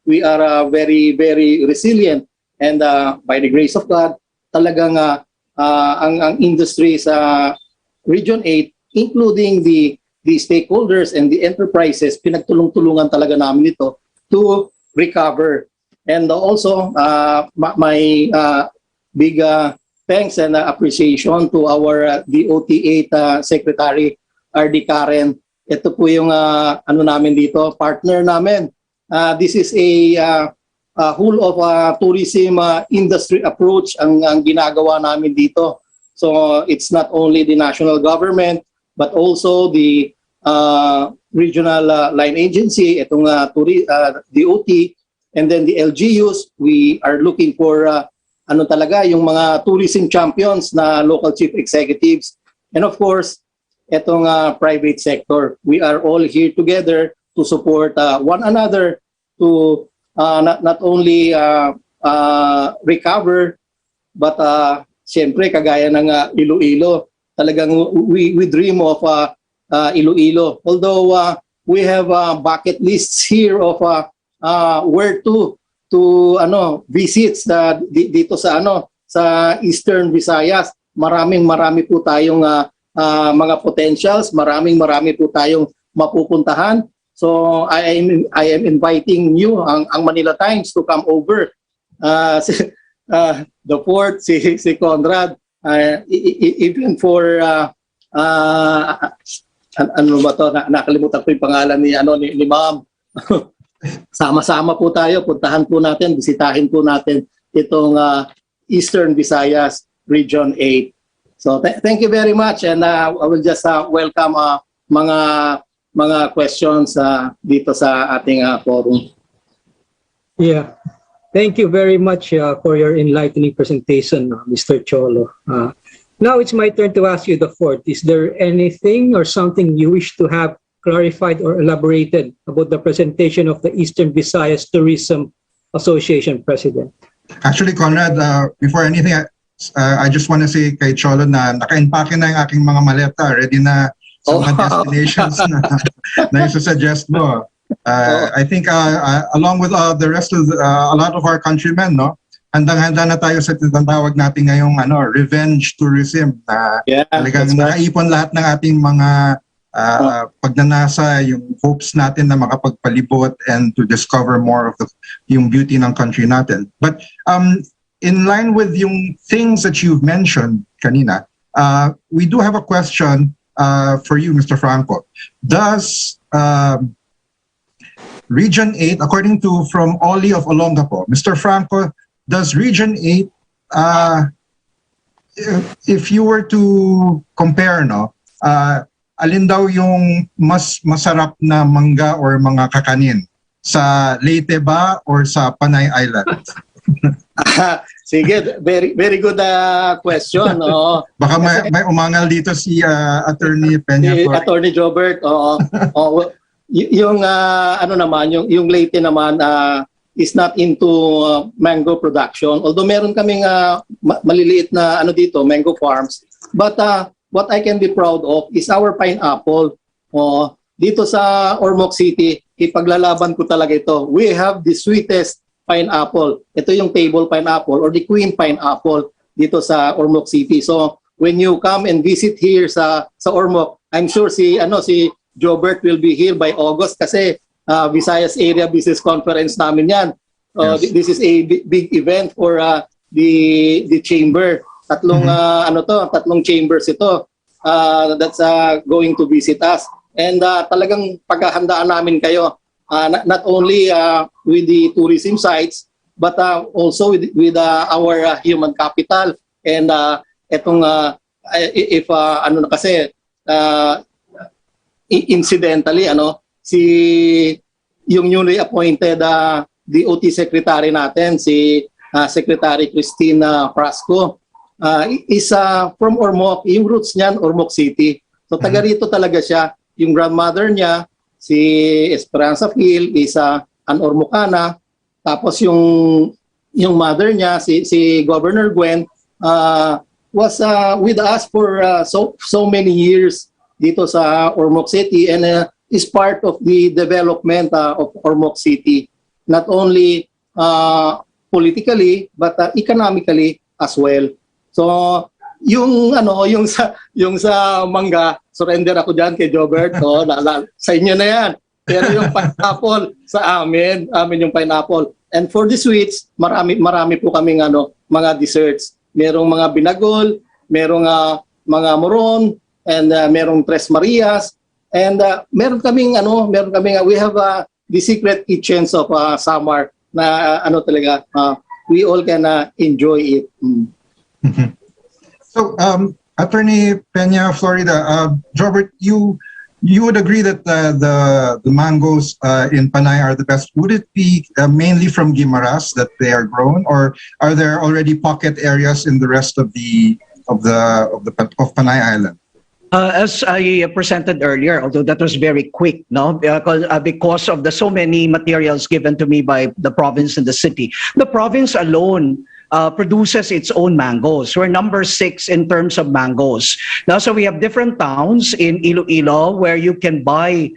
Speaker 5: we are very, very resilient. And by the grace of God, talagang ang industry sa Region 8, including the stakeholders and the enterprises, pinagtulong-tulungan talaga namin ito to recover. And also, my big thanks and appreciation to our DOT8 Secretary, RD Karen. Ito po yung namin dito, partner namin. This is a whole of tourism industry approach ang ginagawa namin dito. So it's not only the national government, but also the regional line agency, itong DOT, and then the LGUs. We are looking for talaga yung mga tourism champions na local chief executives. And of course, itong private sector. We are all here together to support one another to not only recover, but siyempre kagaya ng Iloilo, talagang we dream of Iloilo. Although we have bucket lists here of where to visits dito sa sa Eastern Visayas. Marami po tayong mga potentials, marami po tayong mapupuntahan. So I am inviting you ang Manila Times to come over. The fourth, si Conrad, even for ano ba to, nakalimutan ko yung pangalan ni Ma'am. Sama-sama po tayo, puntahan po natin, bisitahin po natin itong Eastern Visayas Region 8. So thank you very much, and I will just welcome mga questions dito sa ating forum.
Speaker 3: Yeah. Thank you very much for your enlightening presentation, Mr. Cholo. Now it's my turn to ask you the fourth. Is there anything or something you wish to have clarified or elaborated about the presentation of the Eastern Visayas Tourism Association President?
Speaker 2: Actually, Conrad, before anything, I just want to say kay Cholo na naka-impake na yung aking mga maleta. Ready na sa mga destinations na suggest mo. I think along with the rest of a lot of our countrymen, handang-handa na tayo sa tinatawag natin ngayong revenge tourism. Talagang nakaipon lahat ng ating mga pagnanasa, yung hopes natin na makapagpalibot and to discover more of yung beauty ng country natin. But in line with yung things that you've mentioned kanina, we do have a question for you, Mr. Franco. Does Region 8, according to from Oli of Olongapo, Mr. Franco, does Region 8, if you were to compare, alin daw yung mas masarap na mangga or mga kakanin? Sa Leyte ba or sa Panay Island?
Speaker 5: Sige, very good question.
Speaker 2: Baka may umangal dito si Attorney Peña.
Speaker 5: Attorney Jobert, yung yung Leyte naman is not into mango production. Although meron kaming maliliit na dito, mango farms. But what I can be proud of is our pineapple. Dito sa Ormoc City, ipaglalaban ko talaga ito. We have the sweetest pineapple. Ito yung table pineapple or the queen pineapple dito sa Ormoc City. So when you come and visit here sa Ormoc, I'm sure si Jobert will be here by August kasi Visayas Area Business Conference namin yan. Yes. This is a big event for the chamber. Tatlong tatlong chambers ito that's going to visit us. And talagang paghahandaan namin kayo not only with the tourism sites but also with our human capital. And etong if kasi incidentally si yung newly appointed DOT secretary natin si Secretary Christina Frasco is from Ormoc. Yung roots niyan Ormoc City. So taga rito talaga siya. Yung grandmother niya, si Esperanza Phil, is an Ormocana. Tapos yung mother niya, si Governor Gwen, was with us for so many years dito sa Ormoc City and is part of the development of Ormoc City. Not only politically, but economically as well. So, yung sa mangga, surrender ako diyan kay Jobert. Sa inyo na 'yan. Pero yung pineapple sa amin yung pineapple. And for the sweets, marami po kaming mga desserts. Merong mga binagol, merong mga moron, and merong Tres Marias, and meron kaming we have the secret kitchens of Samar na talaga we all can enjoy it.
Speaker 2: So, Attorney Peña, Florida, Robert, you would agree that the mangoes in Panay are the best. Would it be mainly from Guimaras that they are grown, or are there already pocket areas in the rest of Panay Island?
Speaker 4: As I presented earlier, although that was very quick, because of the so many materials given to me by the province and the city. The province alone produces its own mangoes. We're number 6 in terms of mangoes. Now, so we have different towns in Iloilo where you can buy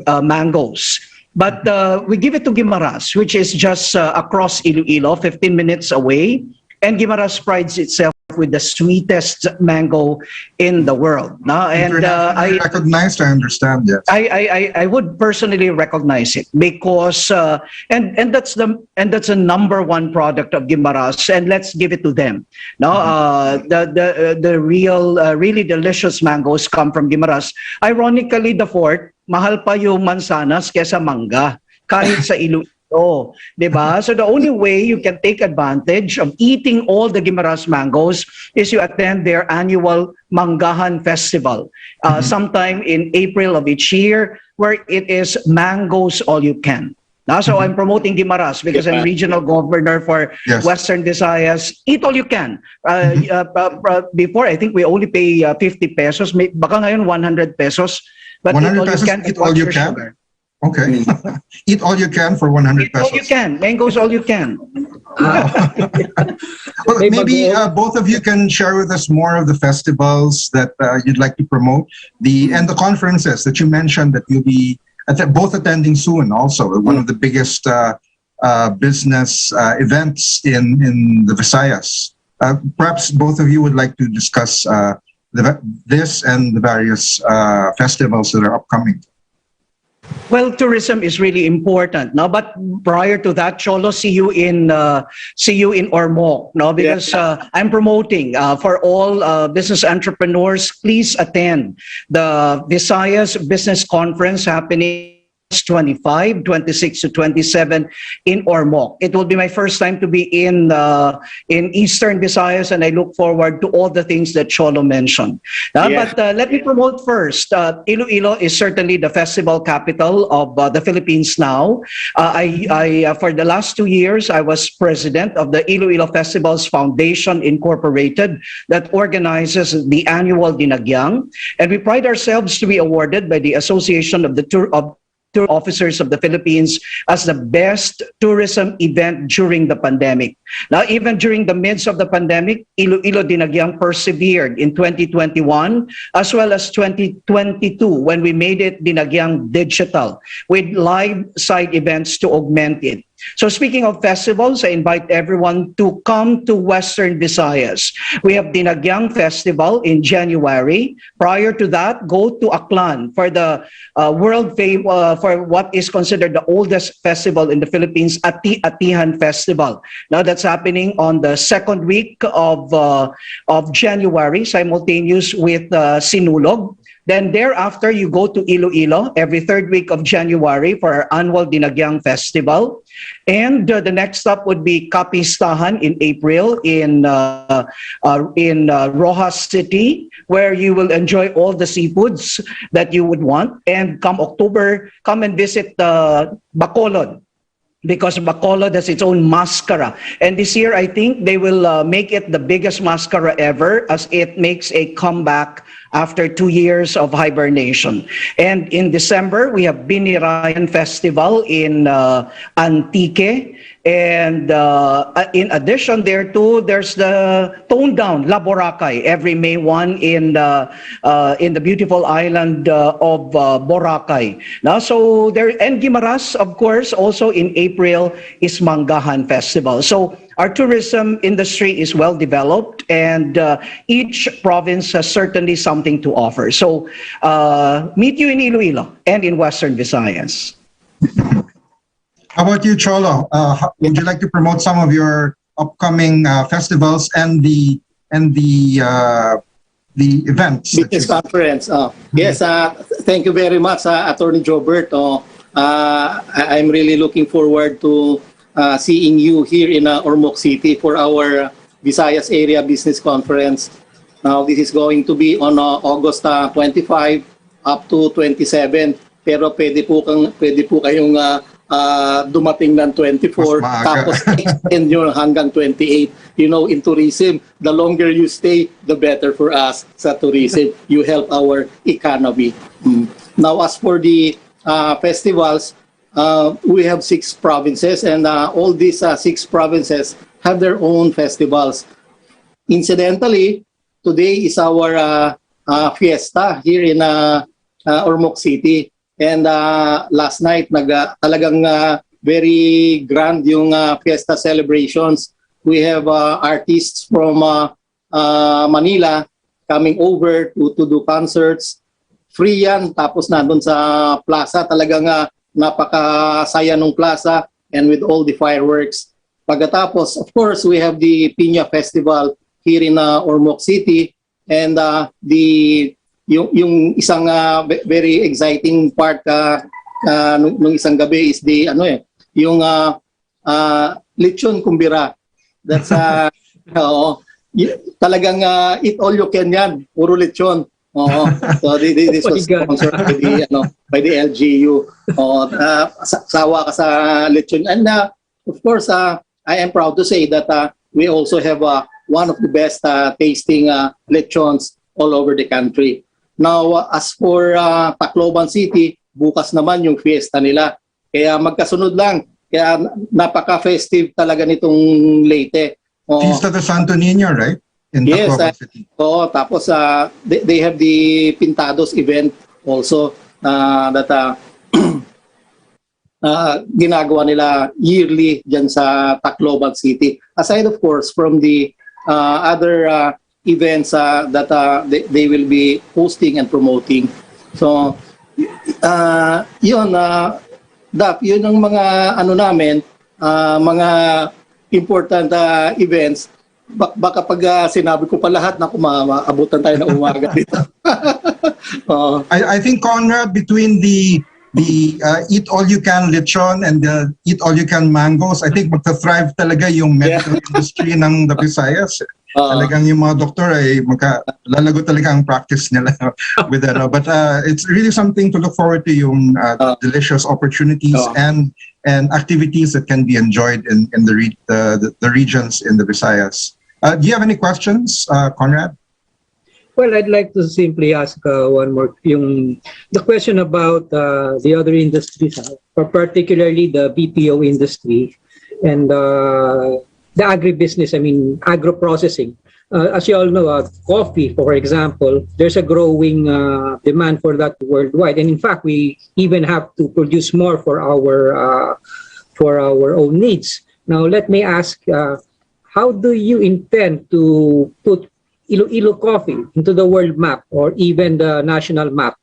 Speaker 4: mangoes. But we give it to Guimaras, which is just across Iloilo, 15 minutes away. And Guimaras prides itself with the sweetest mango in the world. And
Speaker 2: I recognized, I understand, yes.
Speaker 4: I would personally recognize it because and that's a number one product of Guimaras, and let's give it to them. The really delicious mangoes come from Guimaras. Ironically, the fourth, mahal pa yung mansanas kesa mangga kahit sa Iloilo. Diba? So the only way you can take advantage of eating all the Guimaras mangoes is you attend their annual Manggahan Festival sometime in April of each year, where it is mangoes all you can. So I'm promoting Guimaras because I'm regional governor for Western Visayas. Eat all you can. Before, I think we only pay 50 pesos. Baka ngayon 100 pesos. But
Speaker 2: 100 pesos, eat all you can?
Speaker 4: Sugar.
Speaker 2: Okay. Eat all you can for 100 pesos.
Speaker 4: Eat all you can. Mangoes all you can.
Speaker 2: Well, maybe both of you can share with us more of the festivals that you'd like to promote, and the conferences that you mentioned that you'll be both attending soon also. One of the biggest business events in the Visayas. Perhaps both of you would like to discuss this and the various festivals that are upcoming.
Speaker 4: Well, tourism is really important, but prior to that, Cholo, see you in Ormoc, because I'm promoting for all business entrepreneurs. Please attend the Visayas Business Conference happening 25, 26 to 27 in Ormoc. It will be my first time to be in Eastern Visayas, and I look forward to all the things that Cholo mentioned. But let me promote first. Iloilo is certainly the festival capital of the Philippines now. I for the last 2 years, I was president of the Iloilo Festivals Foundation Incorporated that organizes the annual Dinagyang, and we pride ourselves to be awarded by the Association of the Tour Officers of the Philippines as the best tourism event during the pandemic. Now, even during the midst of the pandemic, Iloilo Dinagyang persevered in 2021 as well as 2022 when we made it Dinagyang digital with live side events to augment it. So speaking of festivals, I invite everyone to come to Western Visayas. We have Dinagyang Festival in January. Prior to that, go to Aklan for the for what is considered the oldest festival in the Philippines, Atihan Festival. Now that's happening on the second week of January, simultaneous with Sinulog. Then thereafter, you go to Iloilo every third week of January for our annual Dinagyang Festival. And the next stop would be Kapistahan in April in Rojas City, where you will enjoy all the seafoods that you would want. And come October, come and visit Bacolod, because Bacolod has its own mascara. And this year, I think they will make it the biggest mascara ever, as it makes a comeback after 2 years of hibernation. And in December, we have Binirayan Festival in Antique. And in addition there too, there's the toned down La Boracay every May 1 in the beautiful island of Boracay. Now, so there, and Guimaras, of course, also in April is Mangahan Festival. So our tourism industry is well developed, and each province has certainly something to offer. So meet you in Iloilo and in Western Visayas.
Speaker 2: How about you, Cholo? Would you like to promote some of your upcoming festivals and the events?
Speaker 5: Business conference. Yes, thank you very much, Attorney Jobert. I'm really looking forward to seeing you here in Ormoc City for our Visayas Area Business Conference. Now, this is going to be on August 25 up to 27. Pero pwede po kayong dumating ng 24, tapos extend nyo hanggang 28. You know, in tourism, the longer you stay, the better for us sa tourism. You help our economy. Now, as for the festivals, we have 6 provinces, and all these 6 provinces have their own festivals. Incidentally, today is our fiesta here in Ormoc City. And last night, talagang very grand yung fiesta celebrations. We have artists from Manila coming over to do concerts. Free yan, tapos nandun sa plaza. Talagang napakasaya ng plaza, and with all the fireworks. Pagkatapos, of course, we have the Piña Festival here in Ormoc City. And yung isang very exciting part nung isang gabi is the yung lechon kumbira. That's talagang eat all you can yan, puro lechon. So this was sponsored by the LGU. Sawa ka sa lechon. And of course, I am proud to say that we also have one of the best tasting lechons all over the country. Now, as for Tacloban City, bukas naman yung fiesta nila. Kaya magkasunod lang. Kaya napaka-festive talaga nitong Leyte.
Speaker 2: Fiesta de Santo Niño, right? In Tacloban City.
Speaker 5: Tapos they have the Pintados event also that ginagawa nila yearly dyan sa Tacloban City. Aside, of course, from the other events that they will be hosting and promoting. So, yun ang mga namin, mga important events. Baka pag sinabi ko pa lahat, maabutan tayo ng umaga dito.
Speaker 2: I think, Conrad, between the eat all you can lechon and the eat all you can mangoes, I think magta-thrive talaga yung medical industry ng the Visayas. Talagang yung mga doktor ay lalago talaga ang practice nila with that. But it's really something to look forward to, yung delicious opportunities and activities that can be enjoyed in the regions in the Visayas. Do you have any questions, Conrad?
Speaker 3: Well, I'd like to simply ask one more. The question about the other industries, particularly the BPO industry and the agribusiness, agro-processing. As you all know, coffee, for example, there's a growing demand for that worldwide. And in fact, we even have to produce more for our for our own needs. Now, let me ask, how do you intend to put Iloilo coffee into the world map or even the national map?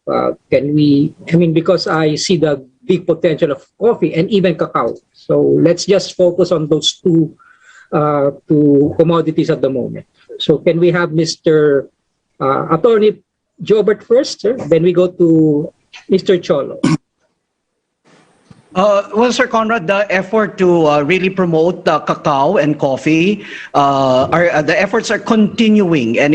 Speaker 3: Because I see the big potential of coffee and even cacao. So let's just focus on those two commodities at the moment. So can we have Mr. Attorney Jobert first, sir? Then we go to Mr. Cholo.
Speaker 4: Well, Sir Conrad, the effort to really promote cacao and coffee, the efforts are continuing and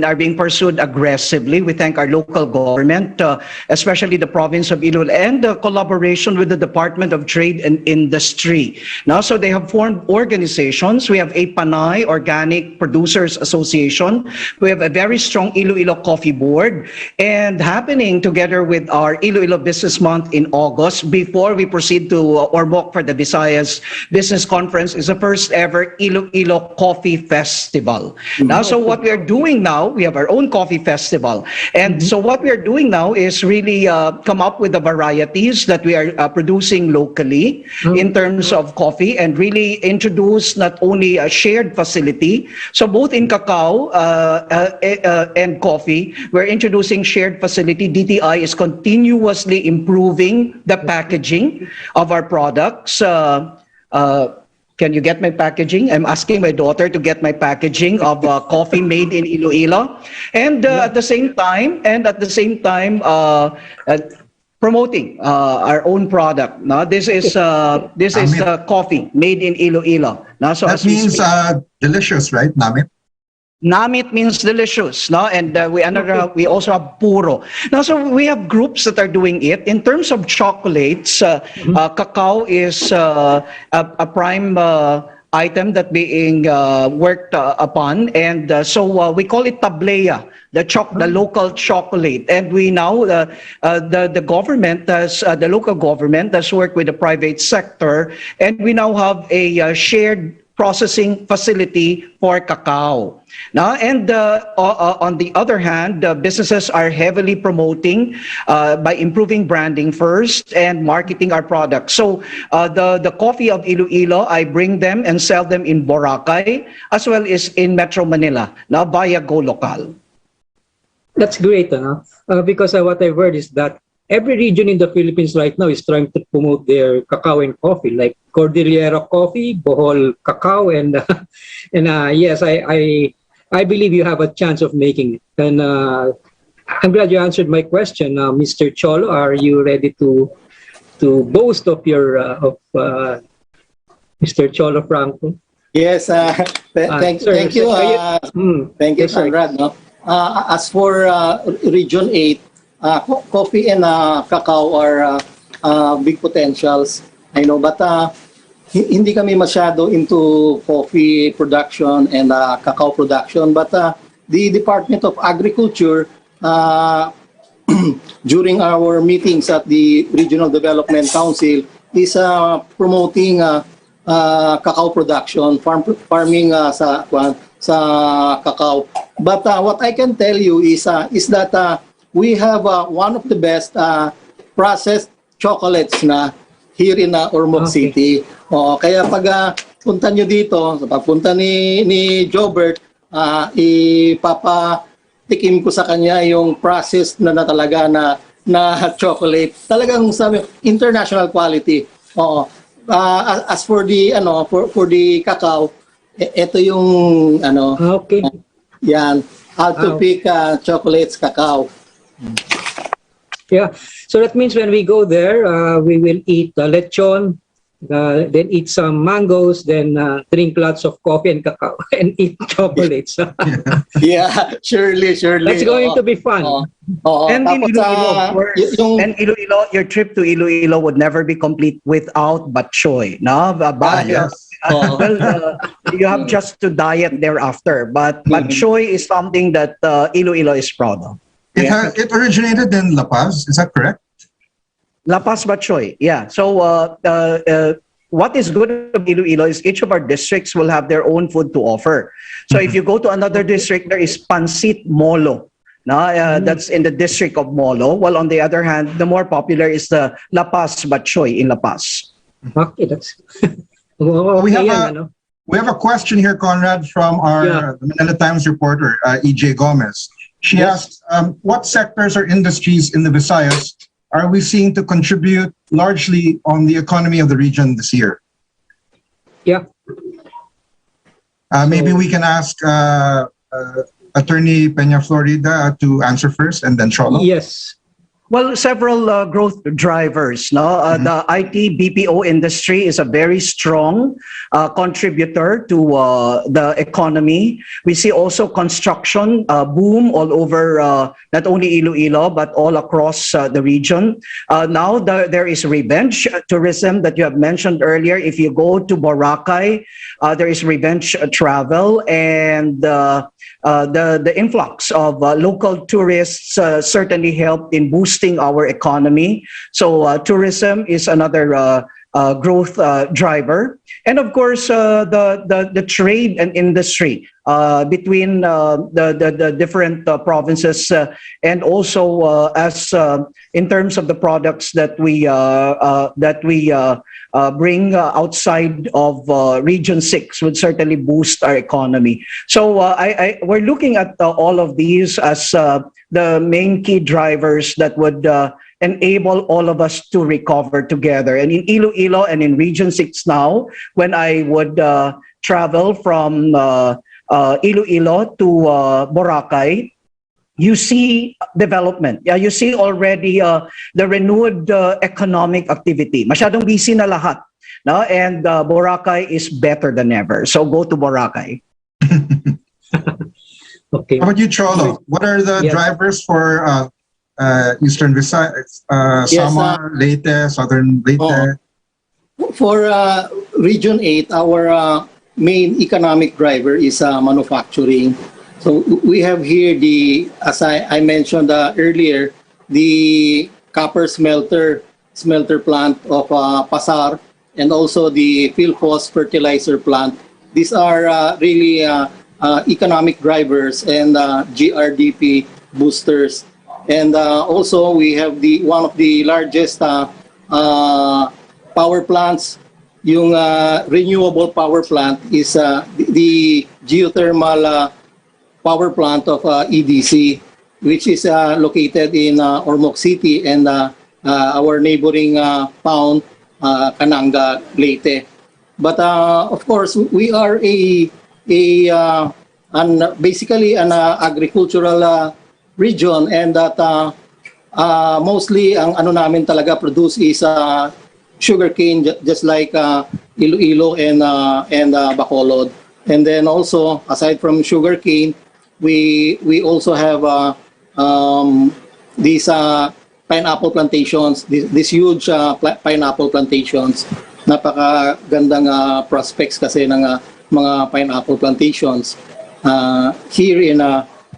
Speaker 4: are being pursued aggressively. We thank our local government, especially the province of Iloilo, and the collaboration with the Department of Trade and Industry. Now, so they have formed organizations. We have a Panay Organic Producers Association. We have a very strong Iloilo Coffee Board, and happening together with our Iloilo Business Month in August, before we proceed to Ormoc for the Visayas Business Conference, is the first ever Iloilo Coffee Festival. Now, so what we are doing now, we have our own coffee festival. And so what we are doing now is really come up with the varieties that we are producing locally in terms of coffee, and really introduce not only a shared facility. So both in cacao and coffee, we're introducing shared facility. DTI is continuously improving the packaging of our products. Can you get my packaging? I'm asking my daughter to get my packaging of coffee made in Iloilo, and at the same time, promoting our own product. Now, this is coffee made in Iloilo. Now, so
Speaker 2: That means delicious, right, Namit?
Speaker 4: Namit means delicious, no? And we also have puro. Now, so we have groups that are doing it. In terms of chocolates, cacao is a prime item that being worked upon, and so we call it tablea, the local chocolate. And we now the government has the local government has worked with the private sector, and we now have a shared processing facility for cacao. Now, and on the other hand, businesses are heavily promoting by improving branding first and marketing our products. So the coffee of Iloilo, I bring them and sell them in Boracay as well as in Metro Manila, now via Go Local.
Speaker 3: That's great, because what I've heard is that every region in the Philippines right now is trying to promote their cacao and coffee, like Cordillera Coffee, Bohol Cacao, and yes, I believe you have a chance of making it. And I'm glad you answered my question, Mr. Cholo. Are you ready to boast of your Mr. Cholo Franco?
Speaker 5: Yes, thank you. Thank you, Conrad. No? As for Region 8, coffee and cacao are big potentials. I know, but hindi kami masyado into coffee production and cacao production. But the Department of Agriculture, during our meetings at the Regional Development Council, is promoting cacao production, farming sa cacao. But what I can tell you is that we have one of the best processed chocolates na here in Ormoc City. Kaya pag punta nyo dito, pagpunta ni Jobert, ipapatikim ko sa kanya yung processed na talaga na chocolate. Talagang sabi, international quality. As for the for the cacao, ito yung yan, how to pick chocolates, cacao.
Speaker 3: Yeah, so that means when we go there, we will eat lechon, then eat some mangoes, then drink lots of coffee and cacao, and eat chocolates.
Speaker 5: Yeah, surely.
Speaker 3: That's going to be fun.
Speaker 4: And in Iloilo, of course, and Iloilo, your trip to Iloilo would never be complete without batchoy. No,
Speaker 2: Yes.
Speaker 4: Well, you have just to diet thereafter. But batchoy is something that Iloilo is proud of.
Speaker 2: It originated in La Paz, is that correct?
Speaker 4: La Paz batchoy, yeah. So what is good about Iloilo is each of our districts will have their own food to offer. So if you go to another district, there is Pancit Molo. That's in the district of Molo. While on the other hand, the more popular is the La Paz batchoy in La Paz.
Speaker 3: Okay, that's
Speaker 2: We
Speaker 3: okay
Speaker 2: have
Speaker 3: yan,
Speaker 2: a-
Speaker 3: ano?
Speaker 2: We have a question here, Conrad, from our the Manila Times reporter, EJ Gomez. She
Speaker 3: Yes.
Speaker 2: asked, what sectors or industries in the Visayas are we seeing to contribute largely on the economy of the region this year?
Speaker 3: Yeah.
Speaker 2: Maybe
Speaker 3: So-
Speaker 2: we can ask Attorney Peña Florida to answer first, and then Cholo.
Speaker 3: Yes.
Speaker 4: Well, several growth drivers. No, the IT BPO industry is a very strong contributor to the economy. We see also construction boom all over, not only Iloilo but all across the region. Now there is revenge tourism that you have mentioned earlier. If you go to Boracay, there is revenge travel, and the influx of local tourists certainly helped in boosting our economy. So tourism is another growth driver. And of course, the trade and industry between the different provinces, and also as in terms of the products that we bring outside of Region 6 would certainly boost our economy. So we're looking at all of these as the main key drivers that would enable all of us to recover together. And in Iloilo and in Region 6 now, when I would travel from Iloilo to Boracay, you see development. Yeah, you see already the renewed economic activity. Masyadong busy na lahat. No? And Boracay is better than ever. So go to Boracay.
Speaker 3: Okay.
Speaker 2: How about you, Cholo? What are the
Speaker 3: Yes.
Speaker 2: drivers for Eastern Visayas, Samar, Leyte, Southern Leyte?
Speaker 5: For Region 8, our main economic driver is manufacturing. So we have here as I mentioned earlier, the copper smelter plant of Pasar, and also the Philphos fertilizer plant. These are really economic drivers and GRDP boosters. And also we have one of the largest power plants. Yung renewable power plant is the geothermal power plant of EDC, which is located in Ormoc City and our neighboring town, Cananga, Leyte. But of course, we are basically an agricultural region, and that mostly ang ano namin talaga produce is sugarcane, just like Iloilo and Bacolod. And then also, aside from sugarcane, we also have these pineapple plantations, these huge pineapple plantations. Napakagandang prospects kasi ng mga pineapple plantations here in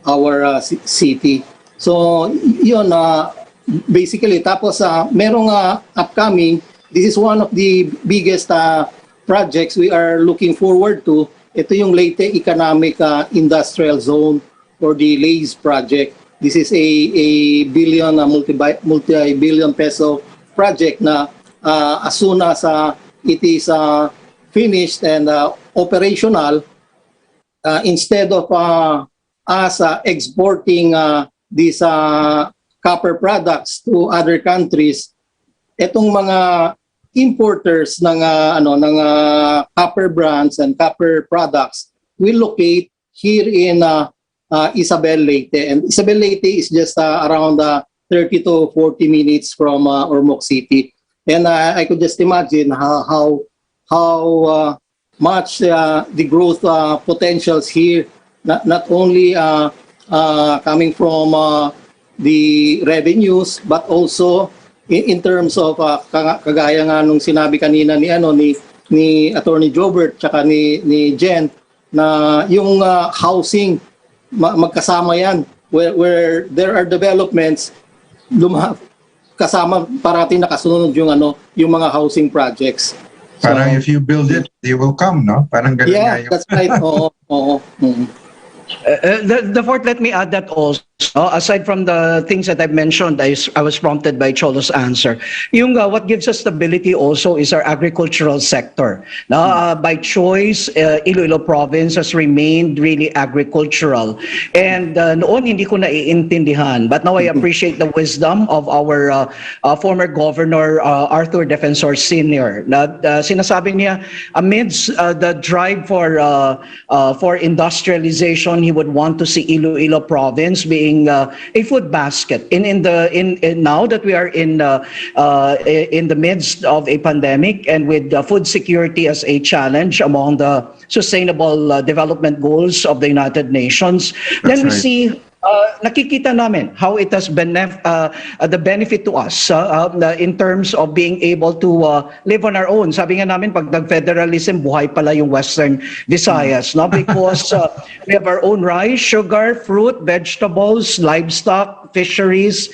Speaker 5: our city. So yun, basically. Tapos merong upcoming, this is one of the biggest projects we are looking forward to. Ito yung Leyte Economic Industrial Zone, or the LAZE project. This is a multi-billion peso project na as soon as it is finished and operational, instead of us exporting these copper products to other countries, etong mga importers ng copper brands and copper products will locate here in Isabel, Leyte. And Isabel, Leyte is just around 30 to 40 minutes from Ormoc City. And I could just imagine how much the growth potentials here, not only coming from the revenues, but also in terms of kagaya nga nung sinabi kanina ni Attorney Jobert tsaka ni Jen, na yung housing magkasama yan, where there are developments, kasama parating nakasunod yung mga housing projects.
Speaker 2: Parang if you build it, they will come, no? Parang ganun nga
Speaker 5: Yeah,
Speaker 2: yung...
Speaker 5: that's right. Oo.
Speaker 4: The fourth, let me add that also, aside from the things that I've mentioned, I was prompted by Cholo's answer. Yung what gives us stability also is our agricultural sector. By choice, Iloilo province has remained really agricultural. And noon hindi ko naiintindihan, but now I appreciate the wisdom of our former governor Arthur Defensor Sr. Sinasabi niya, amidst the drive for industrialization, he would want to see Iloilo province being a food basket. Now that we are in the midst of a pandemic and with food security as a challenge among the sustainable development goals of the United Nations, then we see nakikita namin how it has been the benefit to us in terms of being able to live on our own. Sabi nga namin, pag nag-federalism, buhay pala yung Western Visayas, no? Because we have our own rice, sugar, fruit, vegetables, livestock, fisheries,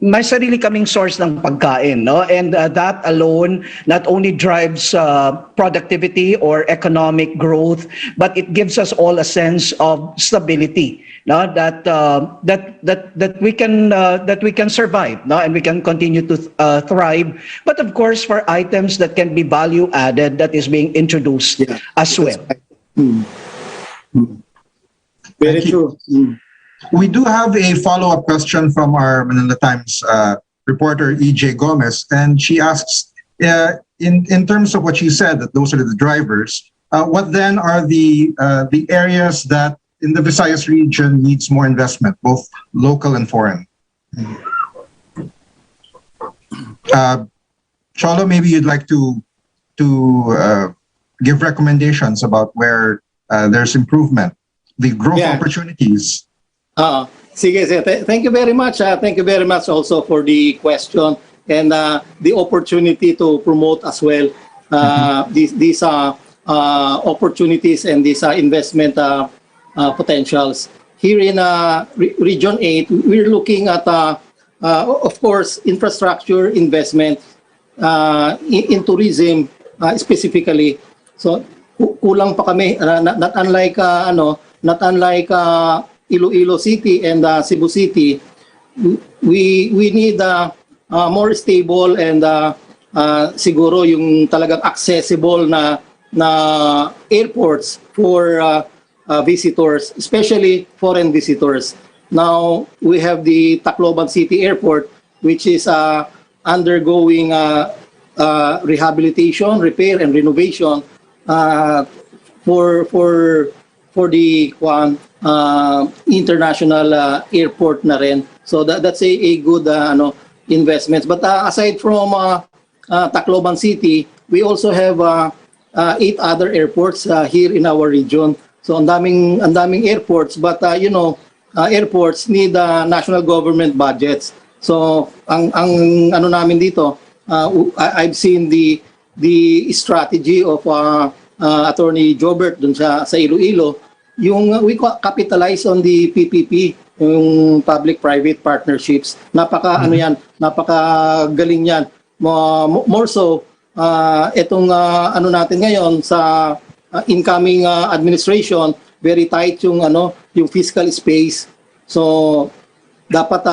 Speaker 4: may sarili kaming source ng pagkain, no? And that alone not only drives productivity or economic growth, but it gives us all a sense of stability, no? That we can survive, no? And we can continue to thrive. But of course, for items that can be value added, that is being introduced as well.
Speaker 5: Very true.
Speaker 2: We do have a follow-up question from our Manila Times reporter, EJ Gomez, and she asks, in terms of what you said, that those are the drivers, what then are the areas that in the Visayas region needs more investment, both local and foreign? Cholo, maybe you'd like to give recommendations about where there's improvement, the growth opportunities.
Speaker 5: Sige, thank you very much. Thank you very much also for the question and the opportunity to promote as well these opportunities and these investment potentials. Here in Region 8, we're looking at, of course, infrastructure investment in tourism specifically. So kulang pa kami, not unlike Iloilo City and Cebu City, we need more stable and siguro yung talagang accessible na airports for visitors, especially foreign visitors. Now we have the Tacloban City Airport, which is undergoing rehabilitation, repair, and renovation for the international airport na rin. So that's a good investments. But aside from Tacloban City, we also have 8 other airports here in our region. So ang daming airports, but airports need national government budgets. So ang ano namin dito, I've seen the strategy of Attorney Jobert dun sa Iloilo. Yung we capitalize on the PPP, yung public-private partnerships. Napakagaling yan. More so, itong ano natin ngayon sa incoming administration, very tight yung fiscal space. So dapat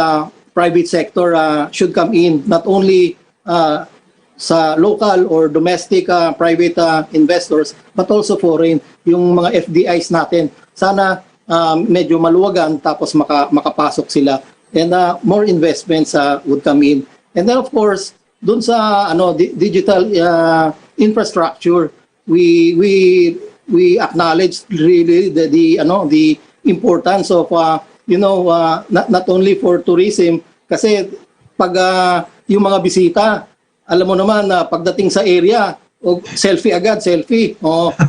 Speaker 5: private sector should come in, not only sa local or domestic private investors, but also foreign, yung mga FDIs natin. Sana medyo maluwagan, tapos makapasok sila, and more investments would come in. And then of course, dun sa digital infrastructure, we acknowledge really the importance of not only for tourism, kasi pag yung mga bisita, alam mo naman na pagdating sa area, selfie agad, selfie.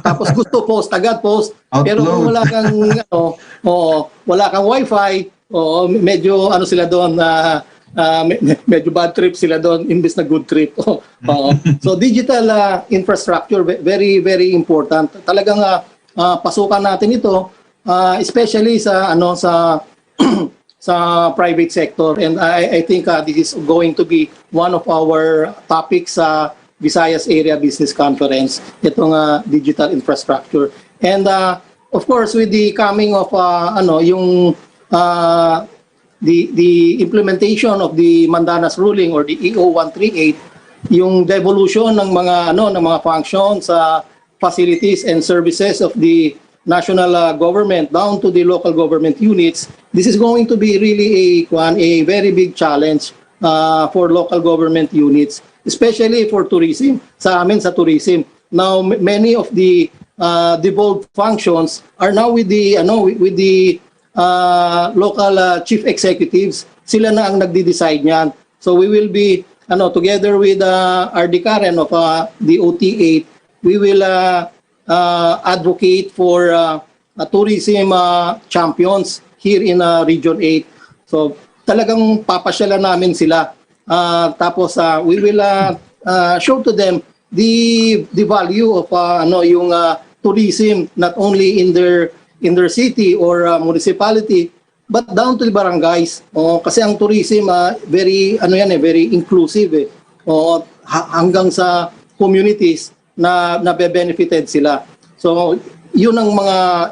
Speaker 5: Tapos gusto post agad, post. Pero kung wala kang wifi, medyo sila doon, medyo bad trip sila doon imbes na good trip. So digital infrastructure, very very important. Talagang pasukan natin ito, especially sa sa private sector, and I think this is going to be one of our topics sa Visayas Area Business Conference, itong digital infrastructure. And of course, with the coming of yung the implementation of the Mandanas ruling or the EO 138, yung devolution ng mga functions, facilities and services of the national government down to the local government units. This is going to be really a very big challenge for local government units, especially for tourism. Sa amin sa tourism, now many of the devolved functions are now with the local chief executives. Sila na ang nagde-decide niyan. So we will be together with RD Karen of the OT8, we will advocate for tourism champions here in Region 8. So talagang papasyalan namin sila. Tapos we will show to them the value of yung tourism not only in their city or municipality but down to the barangays. Kasi ang tourism very inclusive hanggang sa communities na benefited sila. So yun ang mga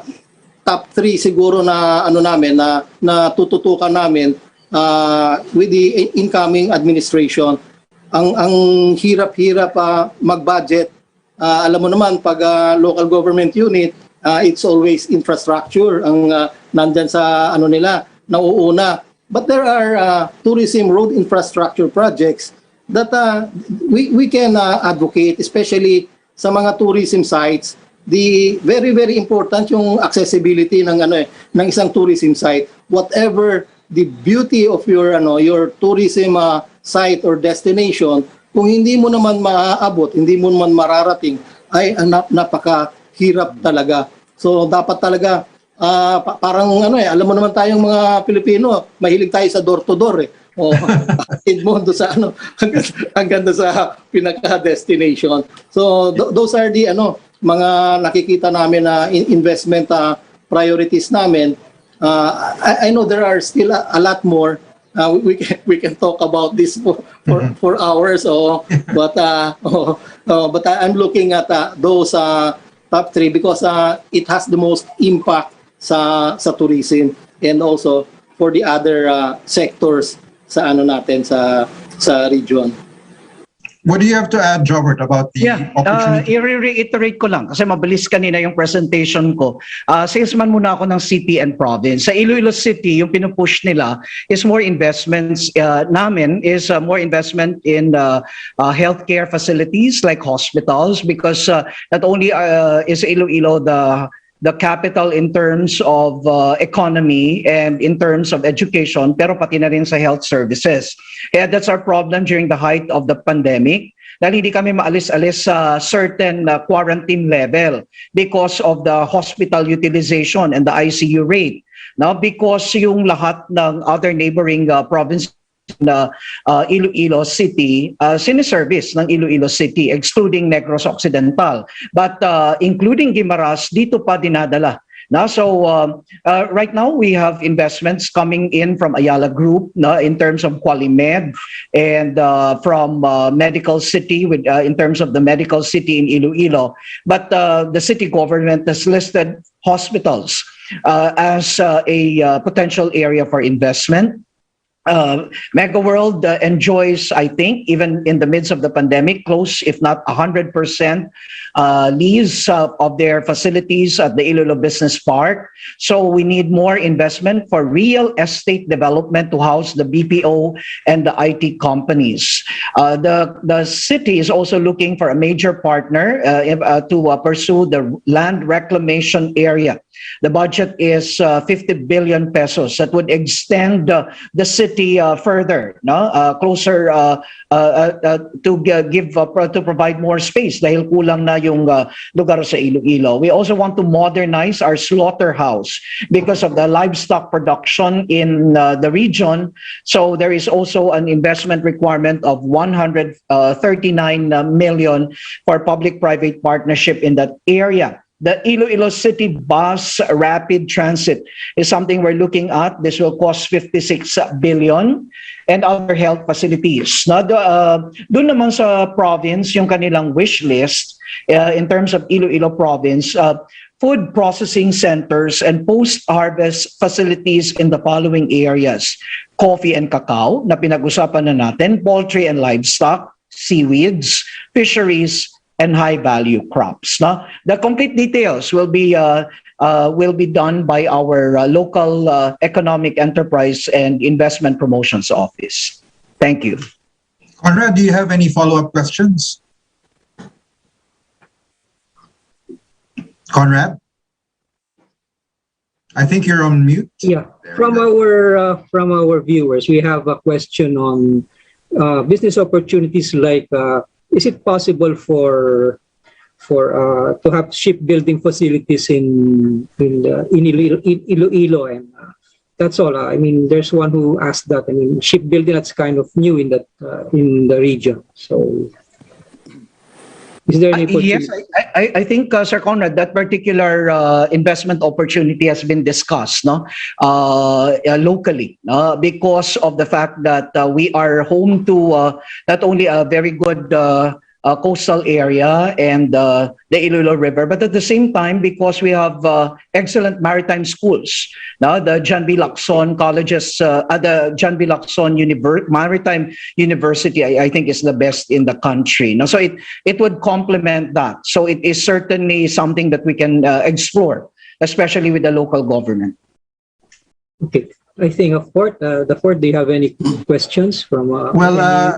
Speaker 5: top 3 siguro na namin na tututukan namin with the incoming administration. Ang hirap-hirap mag-budget. Alam mo naman pag local government unit, it's always infrastructure ang nandyan sa nila nauuna. But there are tourism road infrastructure projects that we can advocate, especially sa mga tourism sites. The very important yung accessibility ng isang tourism site. Whatever the beauty of your tourism site or destination, kung hindi mo naman maaabot, hindi mo naman mararating, ay napakahirap talaga. So dapat talaga parang alam mo naman tayong mga Pilipino, mahilig tayo sa door to door mo do sa hanggang sa pinaka-destination. So those are the mga nakikita namin na investment priorities namin. I know there are still a lot more. We can talk about this for hours. But I'm looking at those top 3 because it has the most impact sa tourism and also for the other sectors sa natin sa region.
Speaker 2: What do you have to add, Jobert, about the opportunity?
Speaker 4: I-reiterate ko lang kasi mabilis kanina yung presentation ko. Salesman muna ako ng city and province. Sa Iloilo City, yung pinupush nila is more investments more investment in healthcare facilities like hospitals because not only is Iloilo the capital in terms of economy and in terms of education, pero pati na rin sa health services. And that's our problem during the height of the pandemic. Dahil hindi kami maalis-alis sa certain quarantine level because of the hospital utilization and the ICU rate. Now, because yung lahat ng other neighboring provinces na Iloilo City, siniservice ng Iloilo City, excluding Negros Occidental. But including Guimaras, dito pa dinadala. So right now, we have investments coming in from Ayala Group in terms of Qualimed and from Medical City in terms of the Medical City in Iloilo. But the city government has listed hospitals as a potential area for investment. Mega World enjoys, I think, even in the midst of the pandemic, close, if not 100% lease of their facilities at the Iloilo Business Park. So we need more investment for real estate development to house the BPO and the IT companies. The city is also looking for a major partner to pursue the land reclamation area. The budget is 50 billion pesos that would extend the city further, closer to provide more space dahil kulang na yung lugar sa Iloilo. We also want to modernize our slaughterhouse because of the livestock production in the region. So there is also an investment requirement of 139 million for public-private partnership in that area. the Iloilo City Bus Rapid Transit is something we're looking at. This will cost 56 billion, and other health facilities. Now, doon naman sa province, yung kanilang wish list, in terms of Iloilo province, food processing centers and post-harvest facilities in the following areas: coffee and cacao, na pinag-usapan na natin, poultry and livestock, seaweeds, fisheries, and high-value crops. Now, the complete details will be done by our local economic enterprise and investment promotions office. Thank you.
Speaker 2: Conrad, do you have any follow-up questions? Conrad? I think you're on mute.
Speaker 3: Yeah,
Speaker 2: There
Speaker 3: from our viewers, we have a question on business opportunities like is it possible for to have shipbuilding facilities in Iloilo, and that's all. I mean, there's one who asked that. I mean, shipbuilding, that's kind of new in that in the region. So, is there any
Speaker 4: yes, I think, Sir Conrad, that particular investment opportunity has been discussed, no, locally, because of the fact that we are home to not only a very good coastal area and the Iloilo River, but at the same time, because we have excellent maritime schools. Now, the John B. Lacson colleges, the John B. Lacson Maritime University, I think, is the best in the country. Now, so it would complement that. So it is certainly something that we can explore, especially with the local government.
Speaker 3: Okay. I think the fourth, do you have any questions from?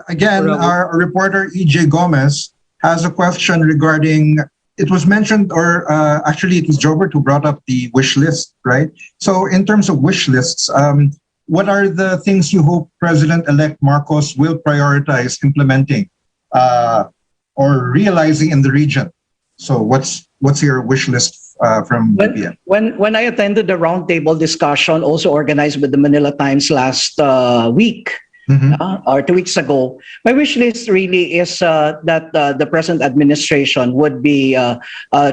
Speaker 2: Again, our reporter EJ Gomez has a question regarding, it was mentioned, or actually it was Jobert who brought up the wish list, right? So in terms of wish lists, what are the things you hope President-elect Marcos will prioritize implementing or realizing in the region? So what's your wish list from BPM?
Speaker 4: When I attended the roundtable discussion also organized with the Manila Times last week, or 2 weeks ago, my wish list really is that the present administration would be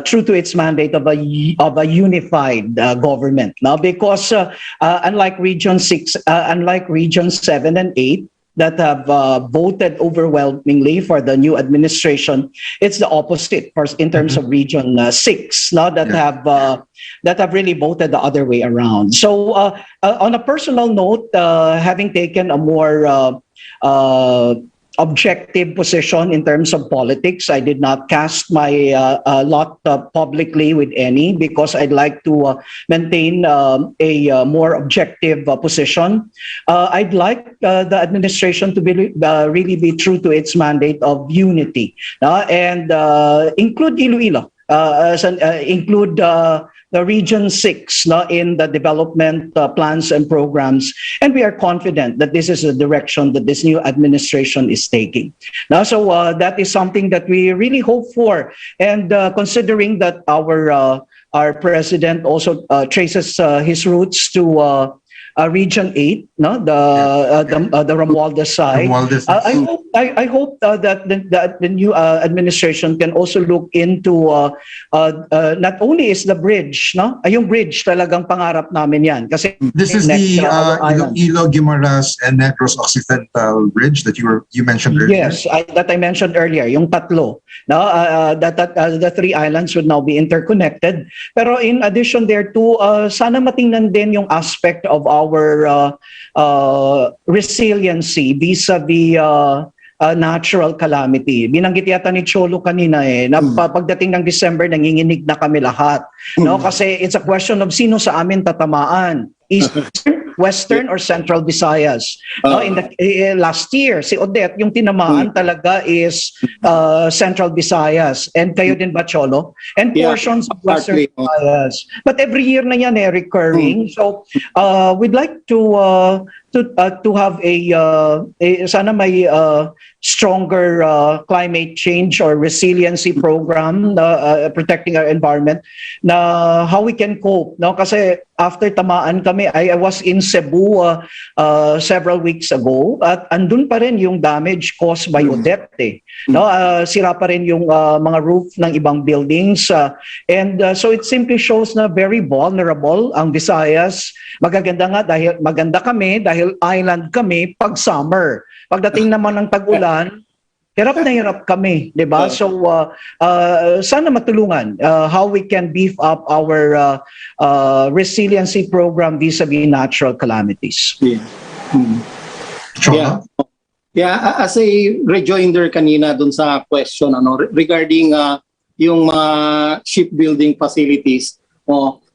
Speaker 4: true to its mandate of a unified government. Now, because unlike Region 6, unlike Region 7 and 8, that have voted overwhelmingly for the new administration, it's the opposite in terms of Region 6, now that have really voted the other way around. So on a personal note, having taken a more objective position in terms of politics, I did not cast my lot publicly with any, because I'd like to maintain a more objective position. I'd like the administration to be really be true to its mandate of unity, and include Iloilo, include the Region 6 in the development plans and programs. And we are confident that this is the direction that this new administration is taking. Now, so that is something that we really hope for. And considering that our president also traces his roots to Region 8, the Romualdez side. I hope that the new administration can also look into not only is the bridge, yung bridge talagang pangarap namin yan. Kasi
Speaker 2: this is the Iloilo, Guimaras, and Negros Occidental Bridge that you mentioned earlier.
Speaker 4: Yes, that I mentioned earlier, yung tatlo. That the three islands would now be interconnected. Pero in addition thereto, sana matingnan din yung aspect of our resiliency vis-a-vis natural calamity. Binanggit yata ni Cholo kanina na pagdating ng December, nanginginig na kami lahat. Kasi it's a question of sino sa amin tatamaan. Eastern, Western, or Central Visayas. In the last year, si Odette, yung tinamaan talaga is Central Visayas. And kayo din ba, Cholo? And portions of Western Visayas. But every year na yan recurring. So we'd like to have sana may stronger climate change or resiliency program na protecting our environment, na how we can cope, no? Kasi after tamaan kami, I was in Cebu several weeks ago, at andun pa rin yung damage caused by Odette, no? Sira pa rin yung mga roof ng ibang buildings, and so it simply shows na very vulnerable ang Visayas. Magaganda nga dahil maganda kami dahil island kami pag summer. Pagdating naman ng tag-ulan, hirap na hirap kami, 'di ba? So sana matulungan how we can beef up our resiliency program vis-a-vis natural calamities.
Speaker 5: Yeah, as a rejoinder kanina dun sa question regarding yung mga shipbuilding facilities,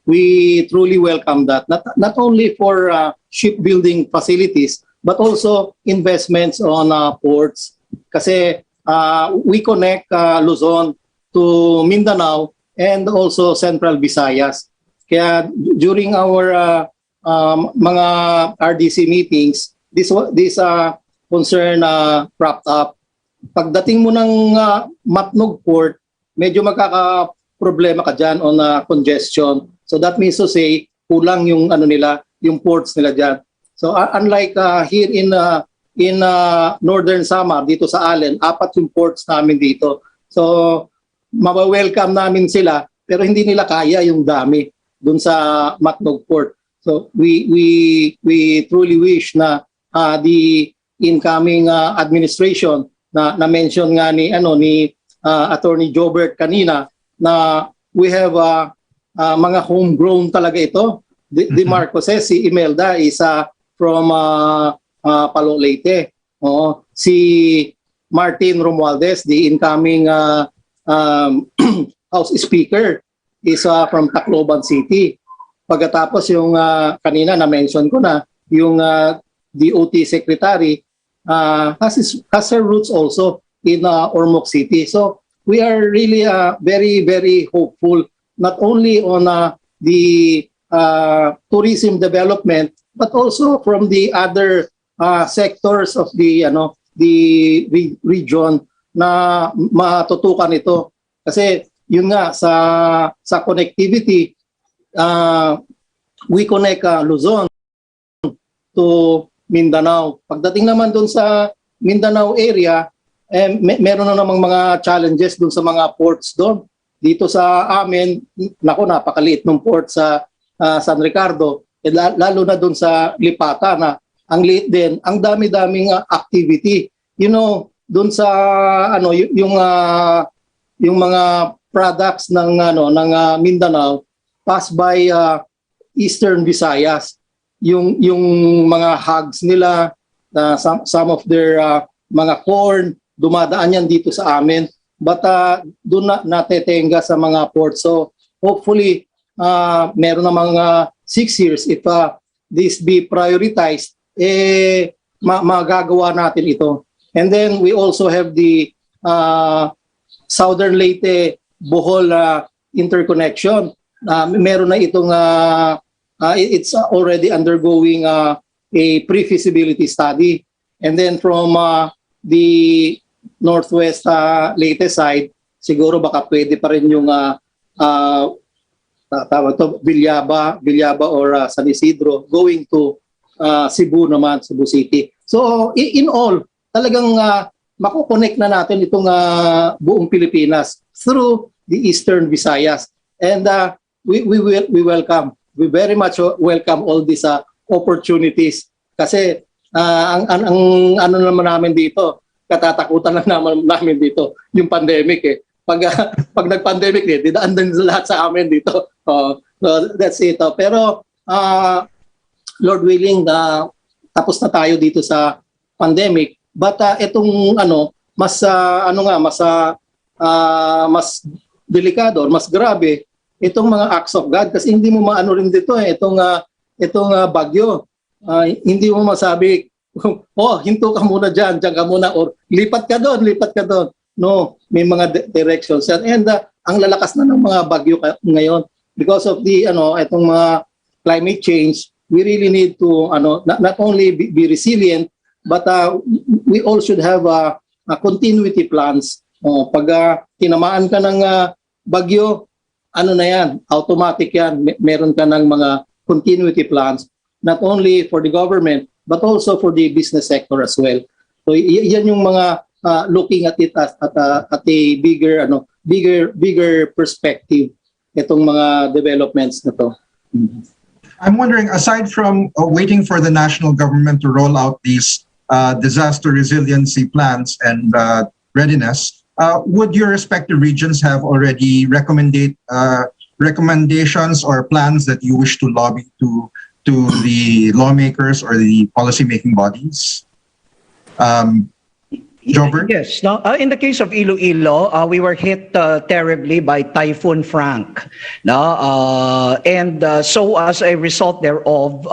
Speaker 5: we truly welcome that. Not only for shipbuilding facilities, but also investments on ports. Kasi we connect Luzon to Mindanao and also Central Visayas. Kaya during our mga RDC meetings, this concern cropped up. Pagdating mo ng Matnog Port, medyo magkaka-problema ka dyan on congestion. So that means to say, kulang yung yung ports nila dyan. So unlike here in Northern Samar, dito sa Allen, 4 yung ports namin dito. So mawa-welcome namin sila, pero hindi nila kaya yung dami dun sa Matnog Port. So we truly wish na the incoming administration na mention nga ni Attorney Jobert kanina, na we have mga homegrown talaga ito. The Marcoses, si Imelda is from Palo Leyte. Si Martin Romualdez, the incoming House Speaker, is from Tacloban City. Pagkatapos yung kanina na-mention ko na, yung DOT Secretary has her roots also in Ormoc City. So we are really very, very hopeful, not only on the tourism development, but also from the other sectors of the region na matutukan ito. Kasi yun nga sa connectivity, we connect Luzon to Mindanao. Pagdating naman doon sa Mindanao area, meron na namang mga challenges doon sa mga ports doon. Dito sa amin, napakaliit ng port sa San Ricardo. Lalo na doon sa Lipata na ang liit din, ang dami-daming activity. Doon sa yung mga products ng Mindanao pass by Eastern Visayas. Yung mga hogs nila, some of their mga corn, dumadaan yan dito sa amin. But doon natetenga sa mga ports. So hopefully meron na mga 6 years, if this be prioritized, magagawa natin ito. And then we also have the Southern Leyte Bohol interconnection. Meron na itong it's already undergoing a pre-feasibility study. And then from the Northwest Leyte side, siguro baka pwede pa rin yung Villaba or San Isidro going to Cebu naman, Cebu City. So in all, talagang makukonect na natin itong buong Pilipinas through the Eastern Visayas. And we very much welcome all these opportunities. Kasi ang ano naman namin dito, katatakutan lang namin dito, yung pandemic eh. Pag nag-pandemic didaan din lahat sa amin dito. So that's it. Pero Lord willing, tapos na tayo dito sa pandemic. But itong mas delikado or mas grabe itong mga acts of God, kasi hindi mo maano rin dito itong bagyo. Hindi mo masabi, hinto ka muna diyan ka muna, or lipat ka doon. No, may mga directions. And ang lalakas na ng mga bagyo ngayon because of the itong mga climate change. We really need to not only be resilient, but we all should have continuity plans. Pag tinamaan ka ng bagyo, ano na yan, automatic yan. Meron ka ng mga continuity plans, not only for the government, but also for the business sector as well. So yan yung mga looking at it at a bigger perspective, itong mga developments na to.
Speaker 2: I'm wondering, aside from waiting for the national government to roll out these disaster resiliency plans and readiness, would your respective regions have already recommendations or plans that you wish to lobby to the lawmakers or the policy-making bodies? Jobber?
Speaker 4: Yes. Now, in the case of Iloilo, we were hit terribly by Typhoon Frank. And so as a result thereof,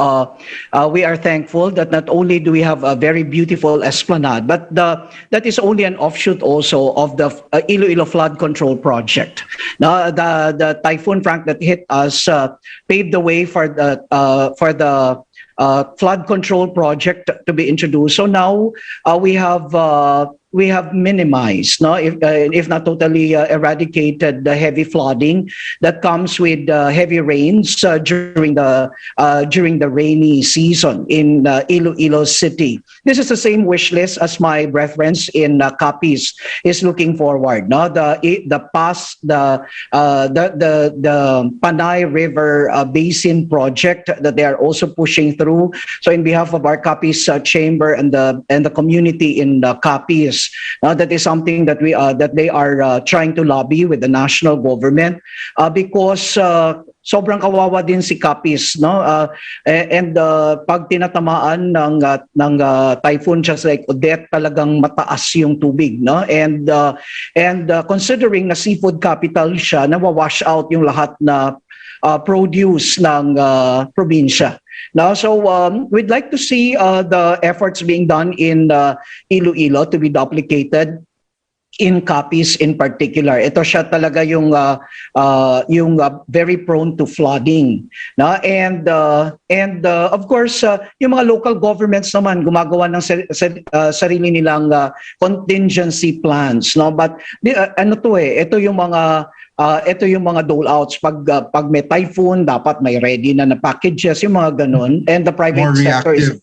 Speaker 4: we are thankful that not only do we have a very beautiful esplanade, but that is only an offshoot also of the Iloilo Flood Control Project. Now, the Typhoon Frank that hit us paved the way for the flood control project to be introduced. So now we have minimized, if not totally eradicated, the heavy flooding that comes with heavy rains during the rainy season in Iloilo City. This is the same wish list as my reference in Capiz is looking forward. The Panay River Basin project that they are also pushing through. So in behalf of our Capiz chamber and the community in Capiz, that is something that they are trying to lobby with the national government because sobrang kawawa din si Capiz, and pag tinatamaan ng typhoon just like Odette, talagang mataas yung tubig, and considering na seafood capital siya, nawawash out yung lahat na produce ng probinsya. So we'd like to see the efforts being done in Iloilo to be duplicated in Capiz in particular. Ito siya talaga yung very prone to flooding. And of course, yung mga local governments naman gumagawa ng sarili nilang contingency plans. But ito yung mga dole-outs. Pag may typhoon, dapat may ready na packages, yung mga ganun. And the private sector is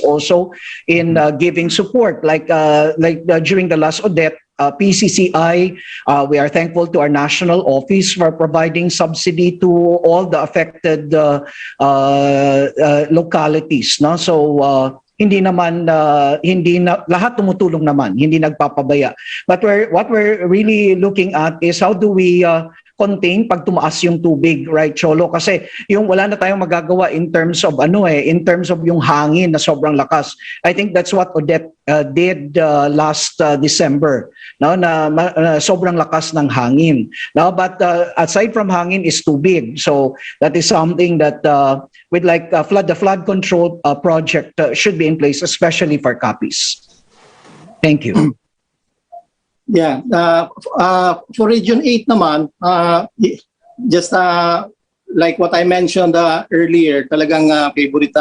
Speaker 4: also in giving support. Like during the last Odette, PCCI, we are thankful to our national office for providing subsidy to all the affected localities. So hindi lahat tumutulong naman, hindi nagpapabaya. But what we're really looking at is how do we contain pag tumaas yung tubig, right, Cholo? Kasi yung wala na tayong magagawa in terms of yung hangin na sobrang lakas. I think that's what Odette did last December, na sobrang lakas ng hangin. But aside from hangin is tubig. So that is something that with the flood control project should be in place, especially for Capiz. Thank you.
Speaker 5: Yeah, for Region 8 naman, just like what I mentioned earlier, talagang favorite